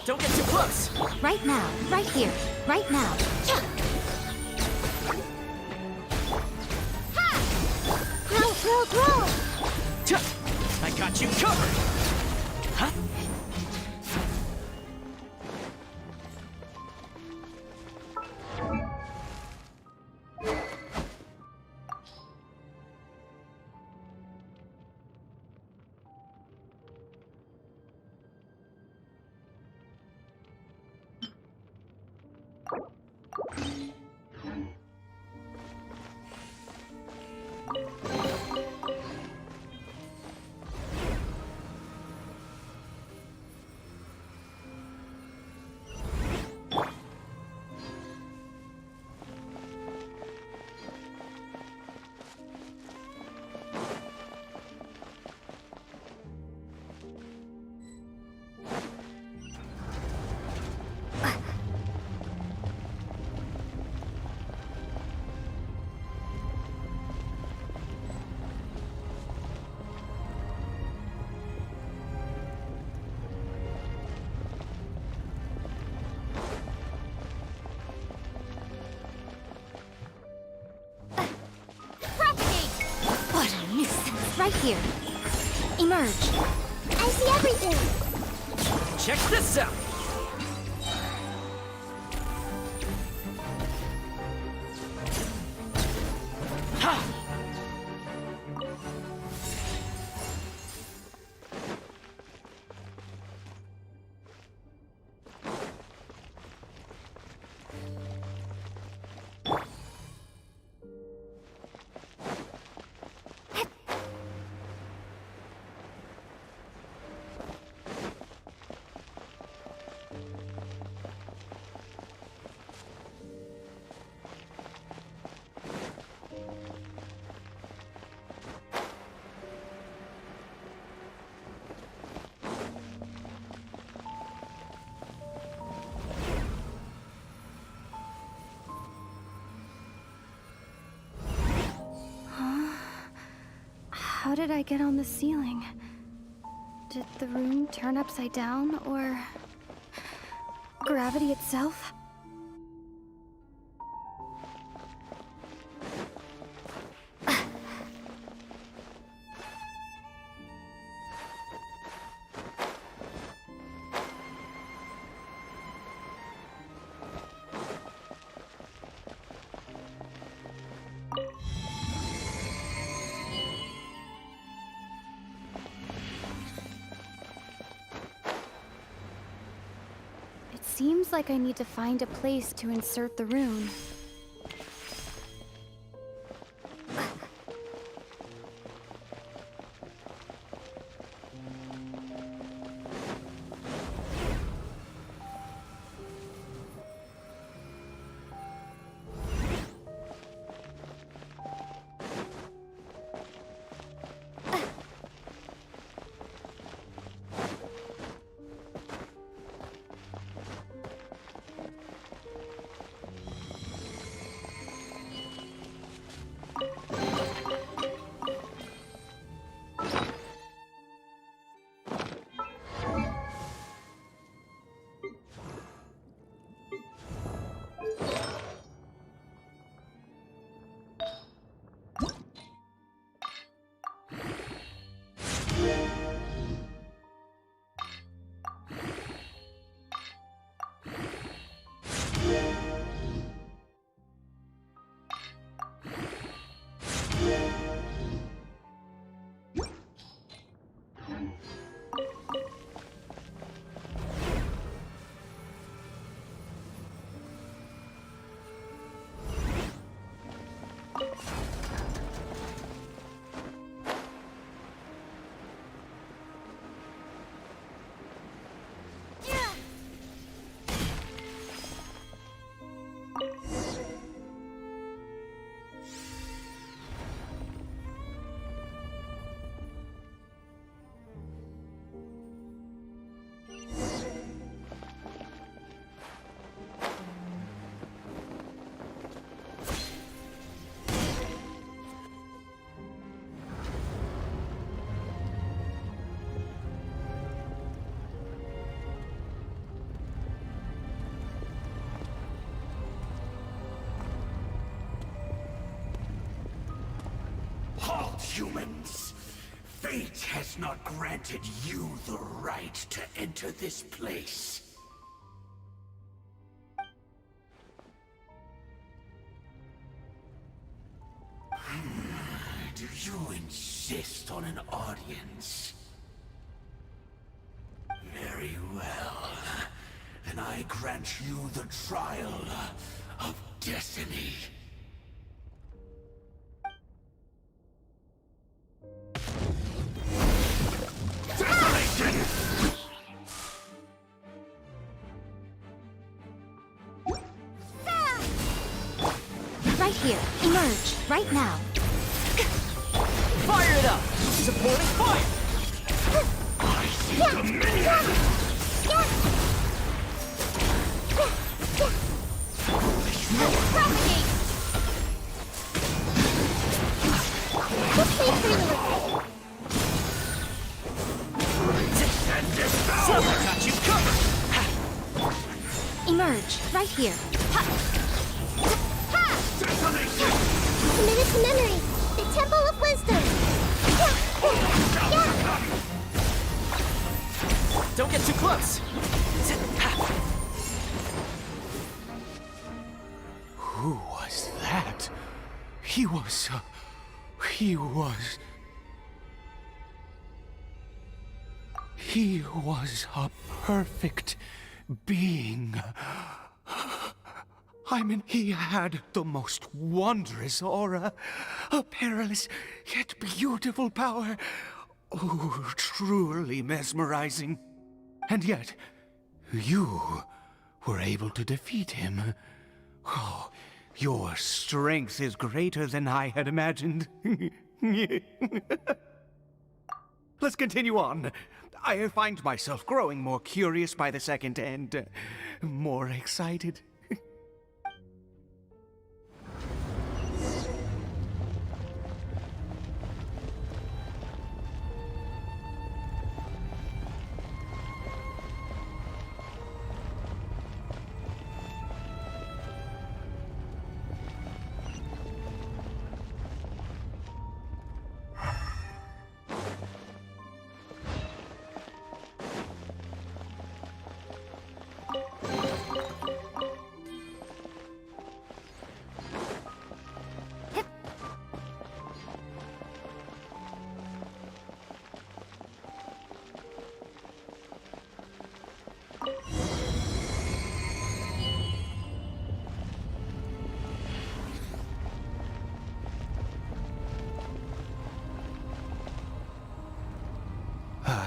S9: Don't get too close!
S8: Right now, right here, right now. Roll!
S9: I got you covered! Huh?
S8: What a nuisance! Right here. Emerge.
S2: I see everything.
S9: Check this out! Ha!
S8: How did I get on the ceiling? Did the room turn upside down, or gravity itself? It seems like I need to find a place to insert the rune.
S10: Halt, humans! Fate has not granted you the right to enter this place. Do you insist on an audience? Very well. Then I grant you the trial of destiny.
S8: Right here. Emerge. Right now.
S9: Fire it up! Supporting fire!
S10: I see dominion!
S2: Propagate!
S9: I got you covered!
S8: Emerge. Right here.
S2: Commit it to memory. The Temple of Wisdom.
S9: Don't get too close!
S10: Who was that? He was a perfect being. I mean, he had the most wondrous aura, a perilous yet beautiful power. Oh, truly mesmerizing. And yet, you were able to defeat him. Oh, your strength is greater than I had imagined. Let's continue on. I find myself growing more curious by the second and more excited.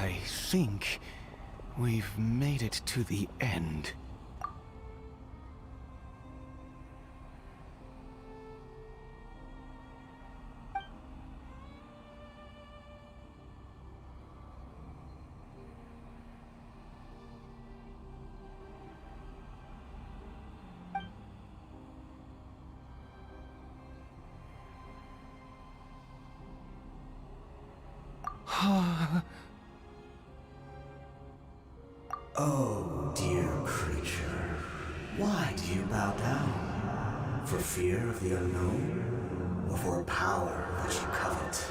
S10: I think we've made it to the end.
S11: Oh, dear creature, why do you bow down? For fear of the unknown? Or for a power that you covet?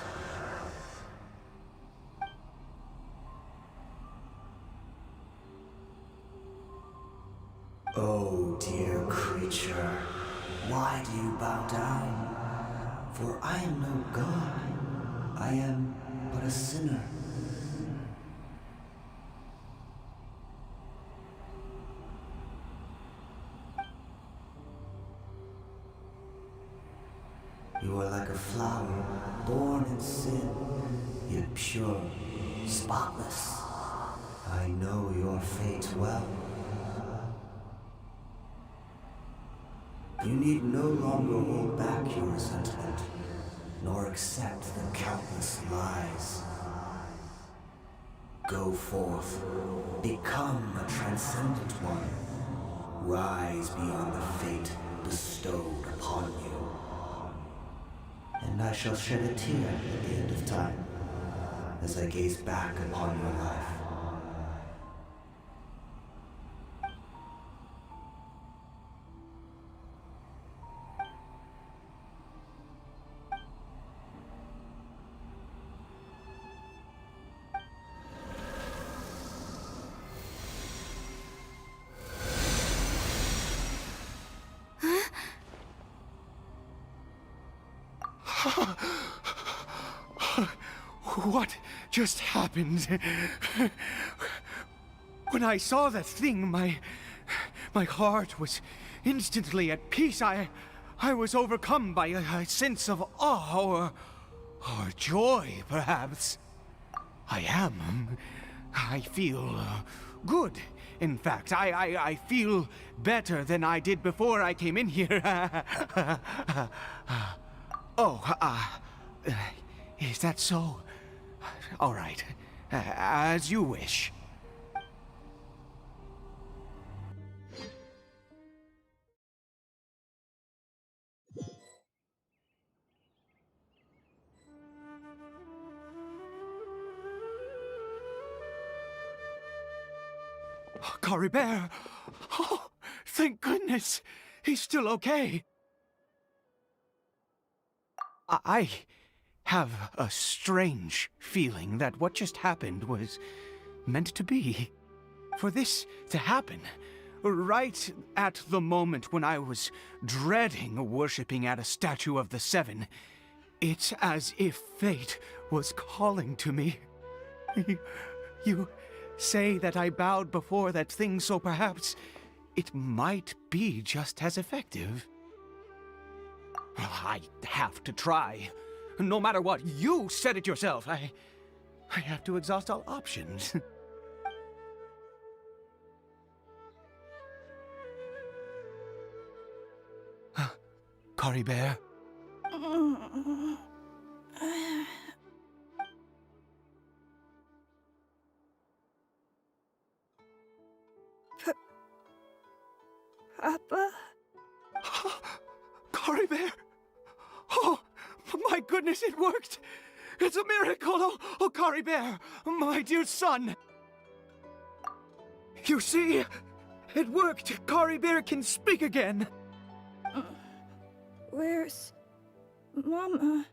S11: Oh, dear creature, why do you bow down? For I am no god. I am but a sinner. You are like a flower, born in sin, yet pure, spotless. I know your fate well. You need no longer hold back your resentment, nor accept the countless lies. Go forth, become a transcendent one. Rise beyond the fate bestowed upon you. And I shall shed a tear at the end of time, as I gaze back upon your life.
S10: What just happened? When I saw that thing, my heart was instantly at peace. I was overcome by a sense of awe or joy, perhaps. I feel good. In fact, I feel better than I did before I came in here. Is that so? All right, as you wish. Cory Bear! Oh, thank goodness! He's still okay. I have a strange feeling that what just happened was meant to be. For this to happen, right at the moment when I was dreading worshipping at a statue of the Seven, it's as if fate was calling to me. You say that I bowed before that thing, so perhaps it might be just as effective. I have to try. No matter what, you said it yourself. I have to exhaust all options. Cory Bear?
S6: Papa?
S10: Cory Bear? Oh, my goodness, it worked! It's a miracle! Oh, Cory Bear, my dear son! You see, it worked! Cory Bear can speak again!
S6: Where's Mama?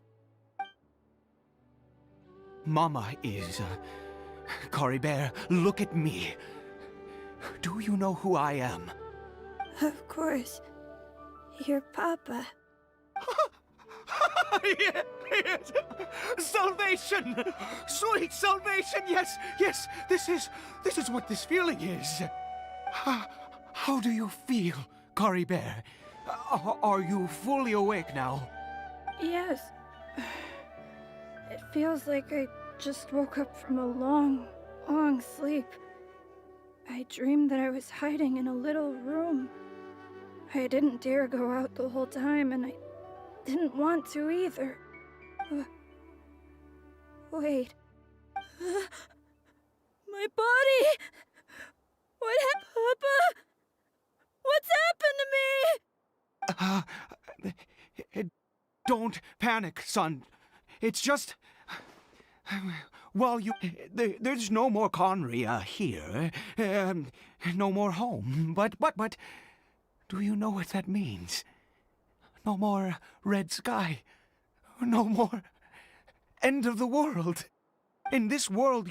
S10: Mama is... Cory Bear, look at me. Do you know who I am?
S6: Of course. Your Papa.
S10: Yes! Salvation! Sweet salvation! Yes, yes! This is what this feeling is. How do you feel, Cory Bear? Are you fully awake now?
S6: Yes. It feels like I just woke up from a long, long sleep. I dreamed that I was hiding in a little room. I didn't dare go out the whole time, and I didn't want to either. Wait. My body! What happened, Papa? What's happened to me?
S10: Don't panic, son. It's just... Well, there's no more Conria here. No more home. But... Do you know what that means? No more red sky. No more... End of the world. In this world,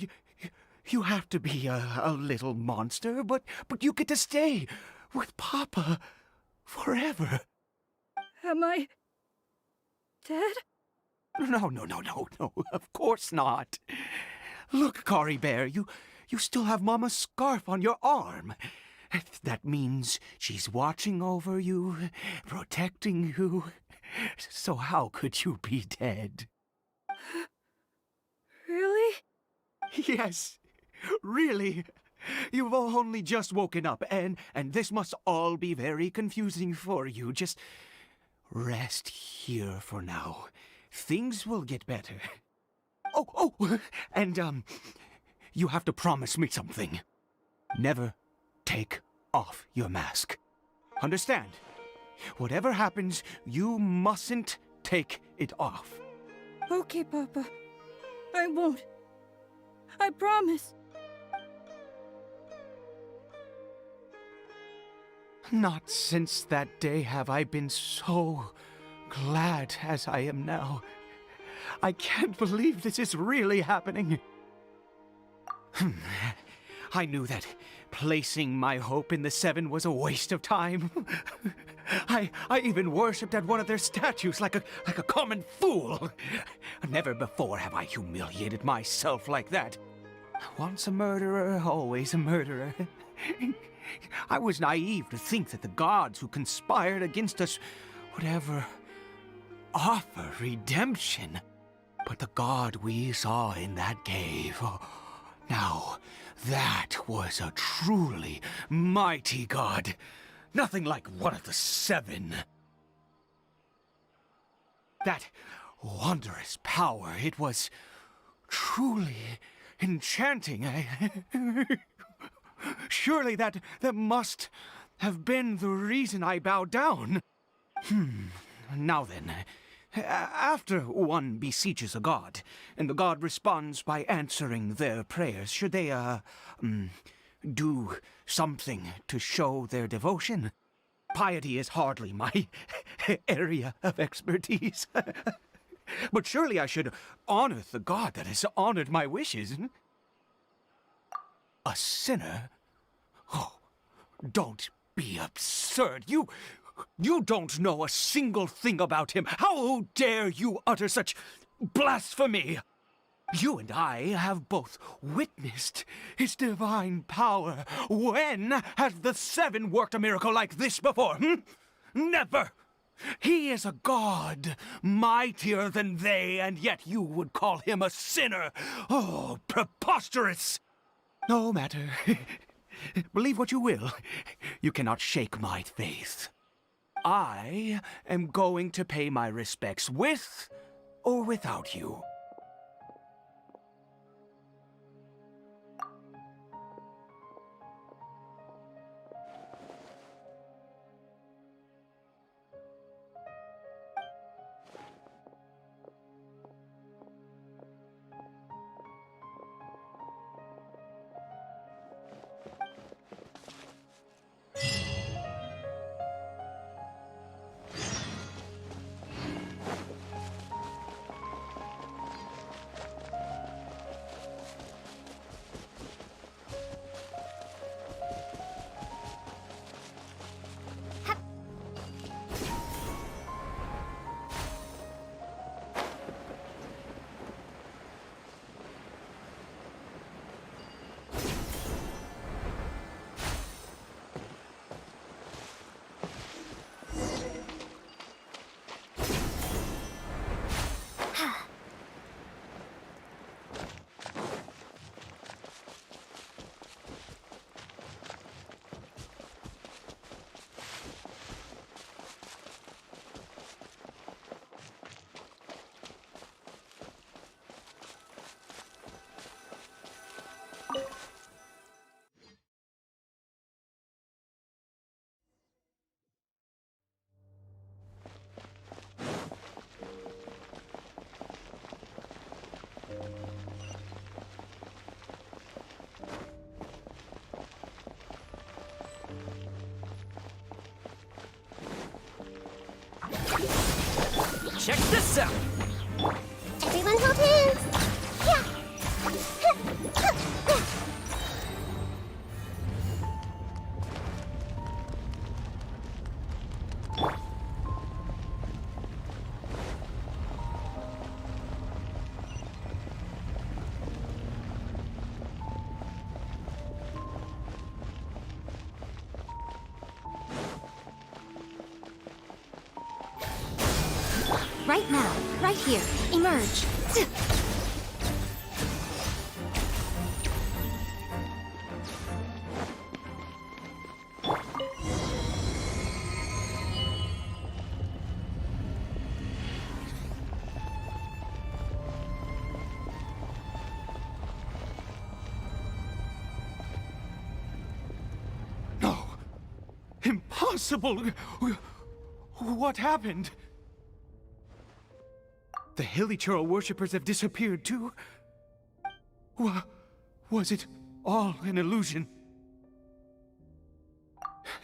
S10: you have to be a little monster, but you get to stay with Papa forever.
S6: Am I... dead?
S10: No, of course not. Look, Cory Bear, you still have Mama's scarf on your arm. That means she's watching over you, protecting you. So how could you be dead?
S6: Really?
S10: Yes, really. You've only just woken up, and this must all be very confusing for you. Just rest here for now. Things will get better. Oh, and you have to promise me something. Never take off your mask. Understand? Whatever happens, you mustn't take it off.
S6: Okay, Papa. I won't. I promise.
S10: Not since that day have I been so glad as I am now. I can't believe this is really happening. I knew that placing my hope in the Seven was a waste of time. I even worshipped at one of their statues like a common fool. Never before have I humiliated myself like that. Once a murderer, always a murderer. I was naive to think that the gods who conspired against us would ever offer redemption. But the god we saw in that cave, now that was a truly mighty god. Nothing like one of the Seven. That wondrous power, it was truly enchanting. Surely that must have been the reason I bowed down. Now then, after one beseeches a god, and the god responds by answering their prayers, should they, do something to show their devotion? Piety is hardly my area of expertise. But surely I should honor the god that has honored my wishes. A sinner? Oh, don't be absurd. You don't know a single thing about him. How dare you utter such blasphemy? You and I have both witnessed his divine power. When has the Seven worked a miracle like this before? Never! He is a god, mightier than they, and yet you would call him a sinner. Oh, preposterous! No matter. Believe what you will. You cannot shake my faith. I am going to pay my respects with or without you.
S9: Check this out!
S2: Everyone hold hands. Yeah.
S8: Right now, right here. Emerge.
S10: No. Impossible. What happened? The Hilly-Churl worshippers have disappeared too? Was it all an illusion?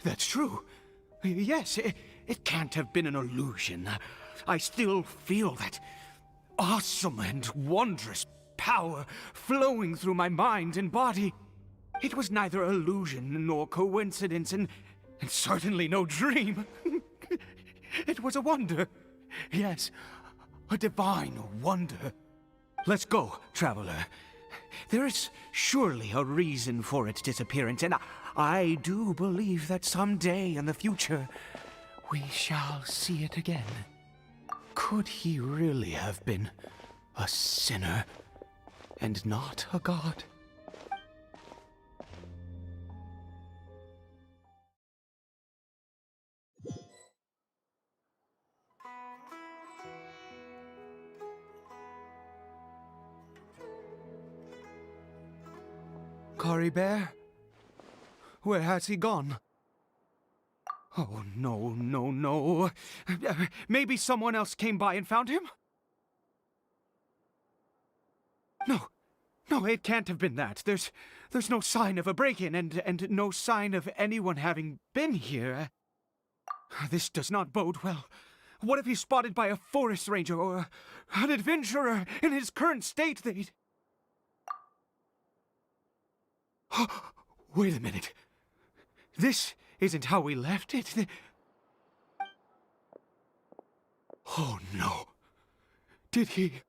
S10: That's true. Yes, it can't have been an illusion. I still feel that awesome and wondrous power flowing through my mind and body. It was neither illusion nor coincidence, and certainly no dream. It was a wonder. Yes, a divine wonder. Let's go, traveler. There is surely a reason for its disappearance, and I do believe that someday in the future, we shall see it again. Could he really have been a sinner and not a god? Cory Bear? Where has he gone? Oh, no. Maybe someone else came by and found him? No, it can't have been that. There's no sign of a break-in and no sign of anyone having been here. This does not bode well. What if he's spotted by a forest ranger or an adventurer in his current state? They'd... Wait a minute. This isn't how we left it. Oh, no. Did he...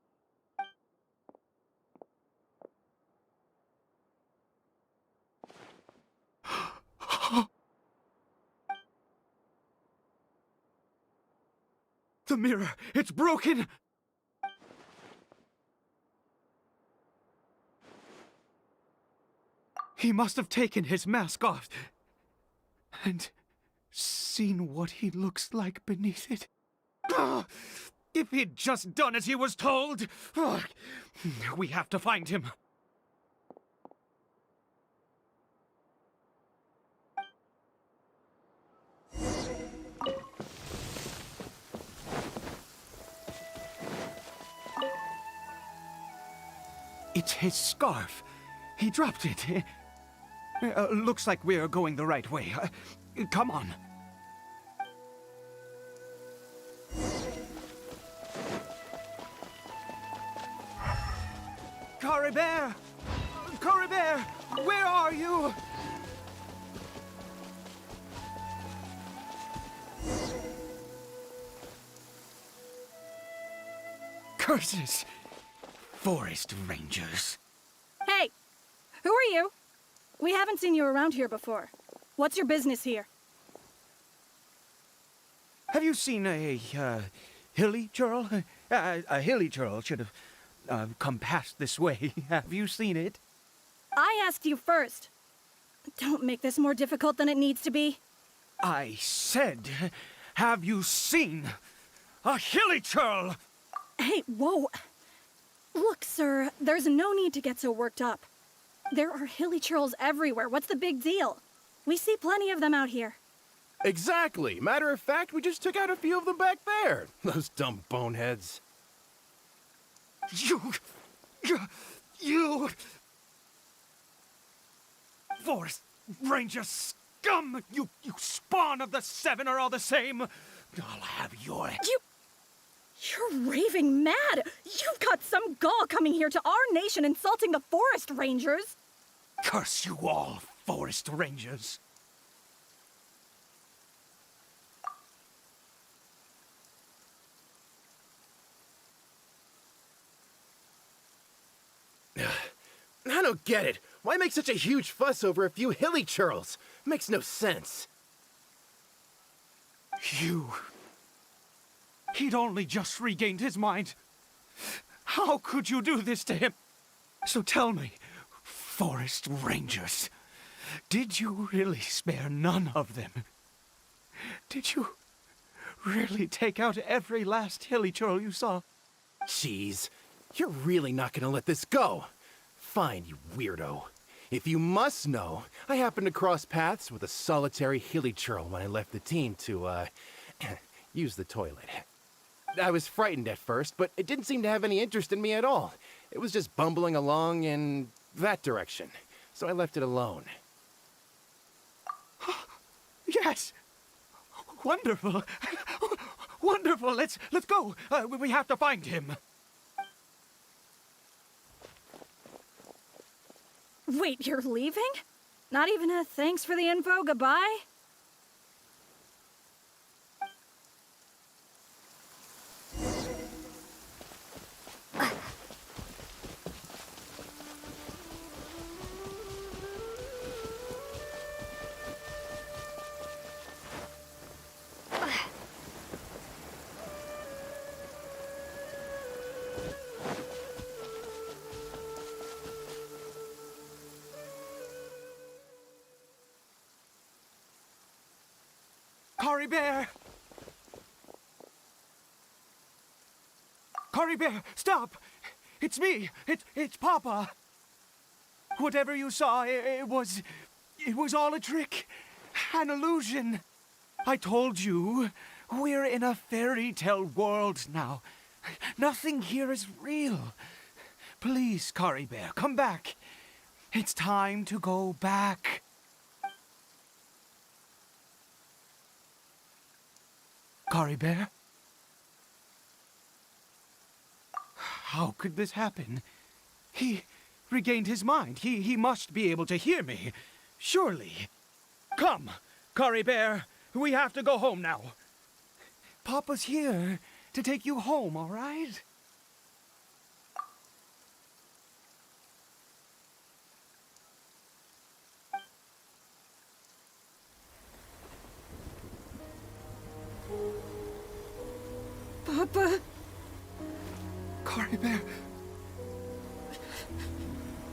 S10: The mirror! It's broken! He must have taken his mask off and seen what he looks like beneath it. If he'd just done as he was told! We have to find him. It's his scarf. He dropped it. Looks like we're going the right way. Come on. Cory Bear! Cory Bear! Where are you? Curses! Forest rangers.
S6: Hey! Who are you? We haven't seen you around here before. What's your business here?
S10: Have you seen a Hilly-Churl? A Hilly-Churl should have come past this way. Have you seen it?
S6: I asked you first. Don't make this more difficult than it needs to be.
S10: I said, have you seen a Hilly-Churl?
S6: Hey, whoa. Look, sir, there's no need to get so worked up. There are Hilly-Churls everywhere. What's the big deal? We see plenty of them out here.
S9: Exactly. Matter of fact, we just took out a few of them back there. Those dumb boneheads.
S10: You... Forest Ranger scum! You spawn of the Seven are all the same! I'll have your...
S6: You're mad! You've got some gall coming here to our nation insulting the forest rangers!
S10: Curse you all, forest rangers.
S9: I don't get it. Why make such a huge fuss over a few hilly churls? Makes no sense.
S10: He'd only just regained his mind. How could you do this to him? So tell me, forest rangers, did you really spare none of them? Did you really take out every last hilly churl you saw?
S9: Jeez, you're really not gonna let this go. Fine, you weirdo. If you must know, I happened to cross paths with a solitary hilly churl when I left the team to, use the toilet. I was frightened at first, but it didn't seem to have any interest in me at all. It was just bumbling along in that direction, so I left it alone.
S10: Yes! Wonderful! Wonderful! Let's go! We have to find him!
S6: Wait, you're leaving? Not even a thanks for the info, goodbye?
S10: Cory Bear! Cory Bear, stop! It's me! It's Papa! Whatever you saw, it was all a trick. An illusion. I told you, we're in a fairy tale world now. Nothing here is real. Please, Cory Bear, come back. It's time to go back. Cory Bear? How could this happen? He regained his mind. He must be able to hear me. Surely. Come, Cory Bear. We have to go home now. Papa's here to take you home, all right?
S6: Papa?
S10: Cory Bear,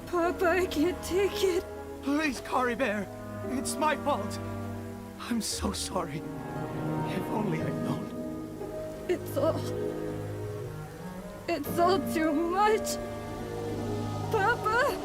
S6: Papa, I can't take it.
S10: please, Cory Bear. It's my fault. I'm so sorry. If only I'd known.
S6: It's all too much. Papa?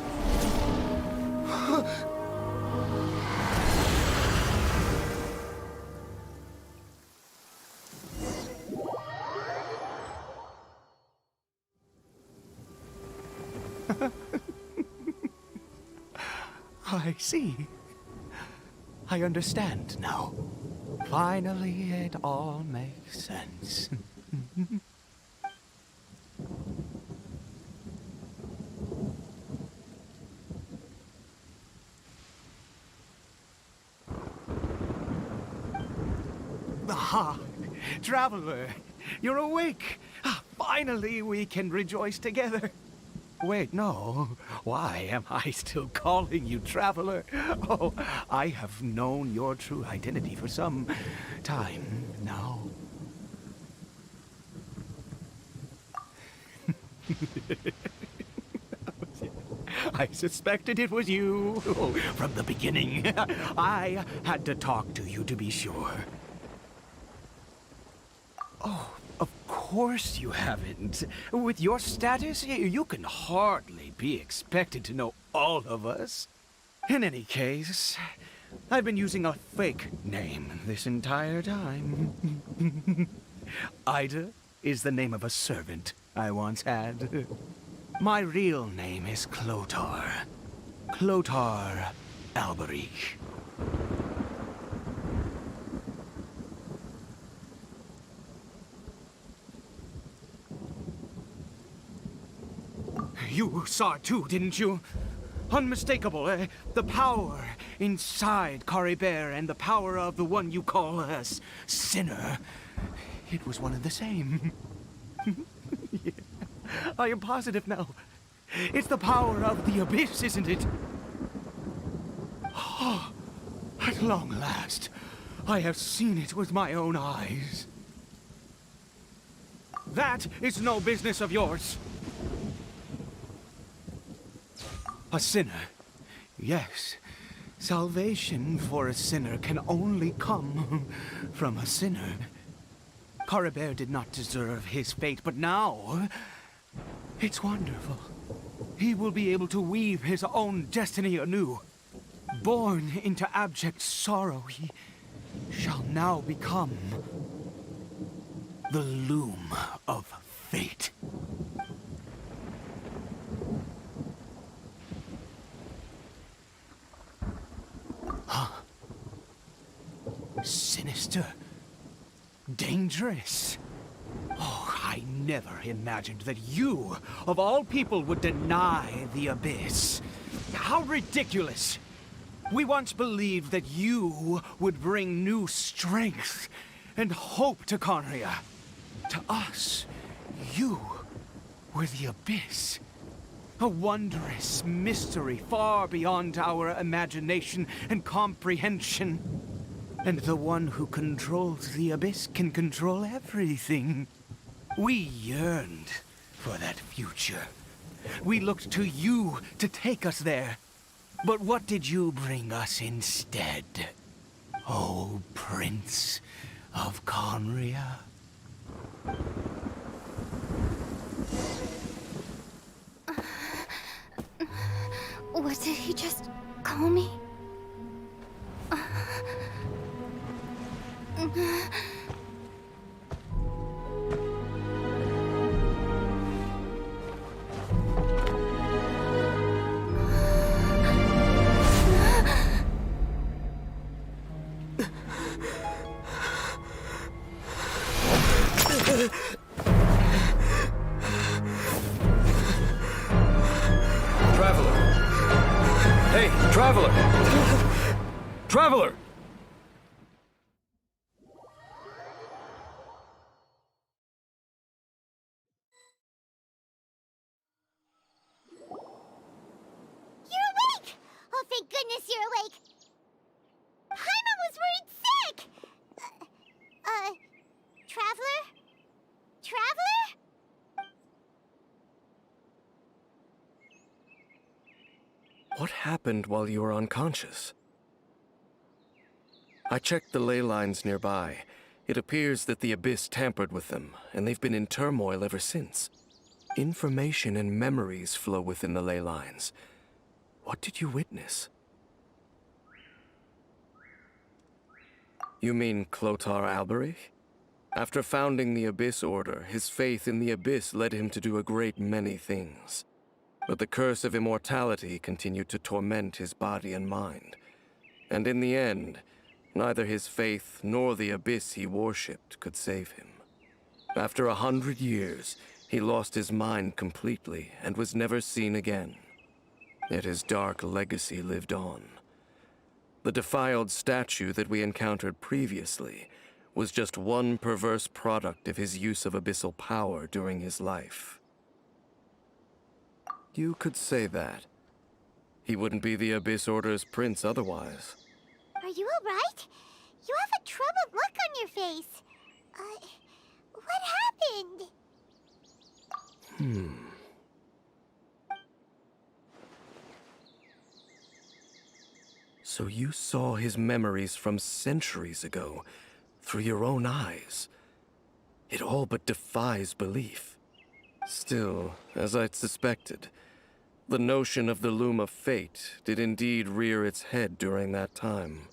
S10: I see. I understand now. Finally, it all makes sense. Ah, Traveler, you're awake. Finally, we can rejoice together. Wait, no. Why am I still calling you Traveler? Oh, I have known your true identity for some time now. I suspected it was you from the beginning. I had to talk to you to be sure. Oh, of course you haven't. With your status, you can hardly be expected to know all of us. In any case, I've been using a fake name this entire time. Ida is the name of a servant I once had. My real name is Clotar. Clotar Alberich. You saw it too, didn't you? Unmistakable, eh? The power inside Caribert and the power of the one you call a sinner. It was one and the same. Yeah. I am positive now. It's the power of the abyss, isn't it? Oh, at long last, I have seen it with my own eyes. That is no business of yours. A sinner. Yes. Salvation for a sinner can only come from a sinner. Caribert did not deserve his fate, but now it's wonderful. He will be able to weave his own destiny anew. Born into abject sorrow, he shall now become the loom of fate. Sinister. Dangerous. Oh, I never imagined that you, of all people, would deny the abyss. How ridiculous. We once believed that you would bring new strength and hope to Conria. To us, you were the abyss. A wondrous mystery far beyond our imagination and comprehension. And the one who controls the abyss can control everything. We yearned for that future. We looked to you to take us there. But what did you bring us instead? Oh, Prince of Conria?
S8: What did he just call me?
S5: Traveler! Hey, Traveler! Traveler!
S2: You're awake! Oh, thank goodness you're awake! Paimon was worried sick! Traveler? Traveler?
S5: What happened while you were unconscious? I checked the ley lines nearby. It appears that the Abyss tampered with them, and they've been in turmoil ever since. Information and memories flow within the ley lines. What did you witness? You mean Clotar Alberich? After founding the Abyss Order, his faith in the Abyss led him to do a great many things. But the curse of immortality continued to torment his body and mind. And in the end, neither his faith nor the Abyss he worshipped could save him. After 100 years, he lost his mind completely and was never seen again. Yet his dark legacy lived on. The defiled statue that we encountered previously was just one perverse product of his use of abyssal power during his life. You could say that. He wouldn't be the Abyss Order's prince otherwise.
S2: Are you alright? You have a troubled look on your face. What happened?
S5: So you saw his memories from centuries ago, through your own eyes. It all but defies belief. Still, as I'd suspected, the notion of the Loom of Fate did indeed rear its head during that time.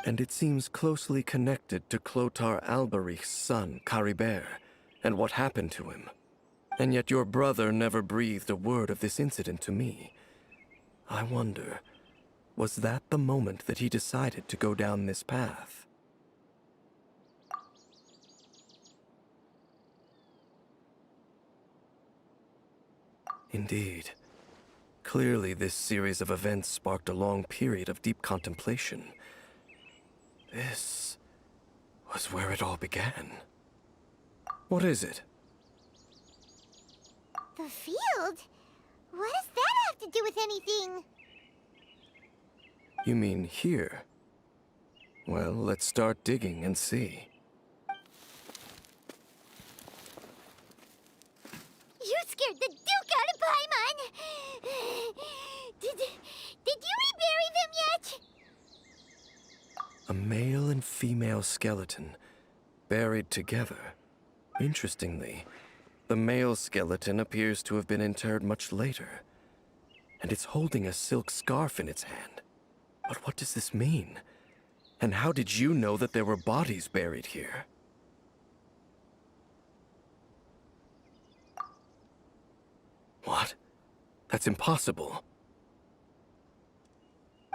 S5: And it seems closely connected to Clotar Alberich's son, Caribert, and what happened to him. And yet your brother never breathed a word of this incident to me. I wonder, was that the moment that he decided to go down this path? Indeed. Clearly, this series of events sparked a long period of deep contemplation. This was where it all began. What is it?
S2: The field? What does that have to do with anything?
S5: You mean here? Well, let's start digging and see.
S2: You scared the Duke out of Paimon! Did you rebury them yet?
S5: A male and female skeleton, buried together. Interestingly, the male skeleton appears to have been interred much later, and it's holding a silk scarf in its hand. But what does this mean? And how did you know that there were bodies buried here? What? That's impossible.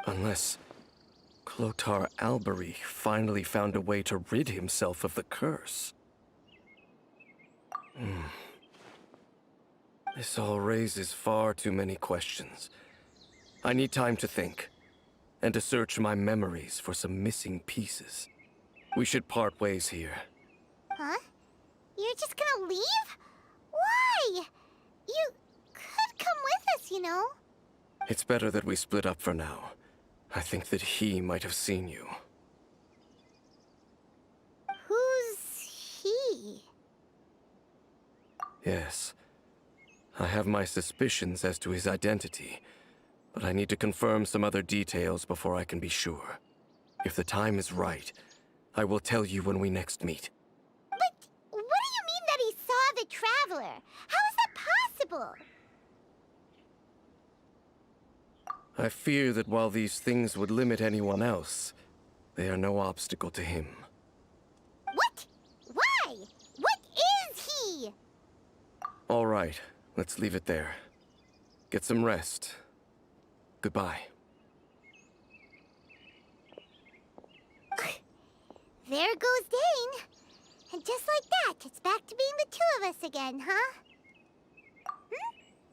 S5: Unless Clotar Albery finally found a way to rid himself of the curse. This all raises far too many questions. I need time to think, and to search my memories for some missing pieces. We should part ways here.
S2: Huh? You're just gonna leave? Why? You could come with us, you know.
S5: It's better that we split up for now. I think that he might have seen you.
S2: Who's he?
S5: Yes. I have my suspicions as to his identity, but I need to confirm some other details before I can be sure. If the time is right, I will tell you when we next meet.
S2: But what do you mean that he saw the Traveler? How is that possible?
S5: I fear that while these things would limit anyone else, they are no obstacle to him.
S2: What? Why? What is he?
S5: All right, let's leave it there. Get some rest. Goodbye.
S2: There goes Dane. And just like that, it's back to being the two of us again, huh?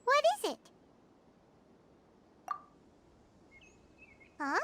S2: What is it? Huh?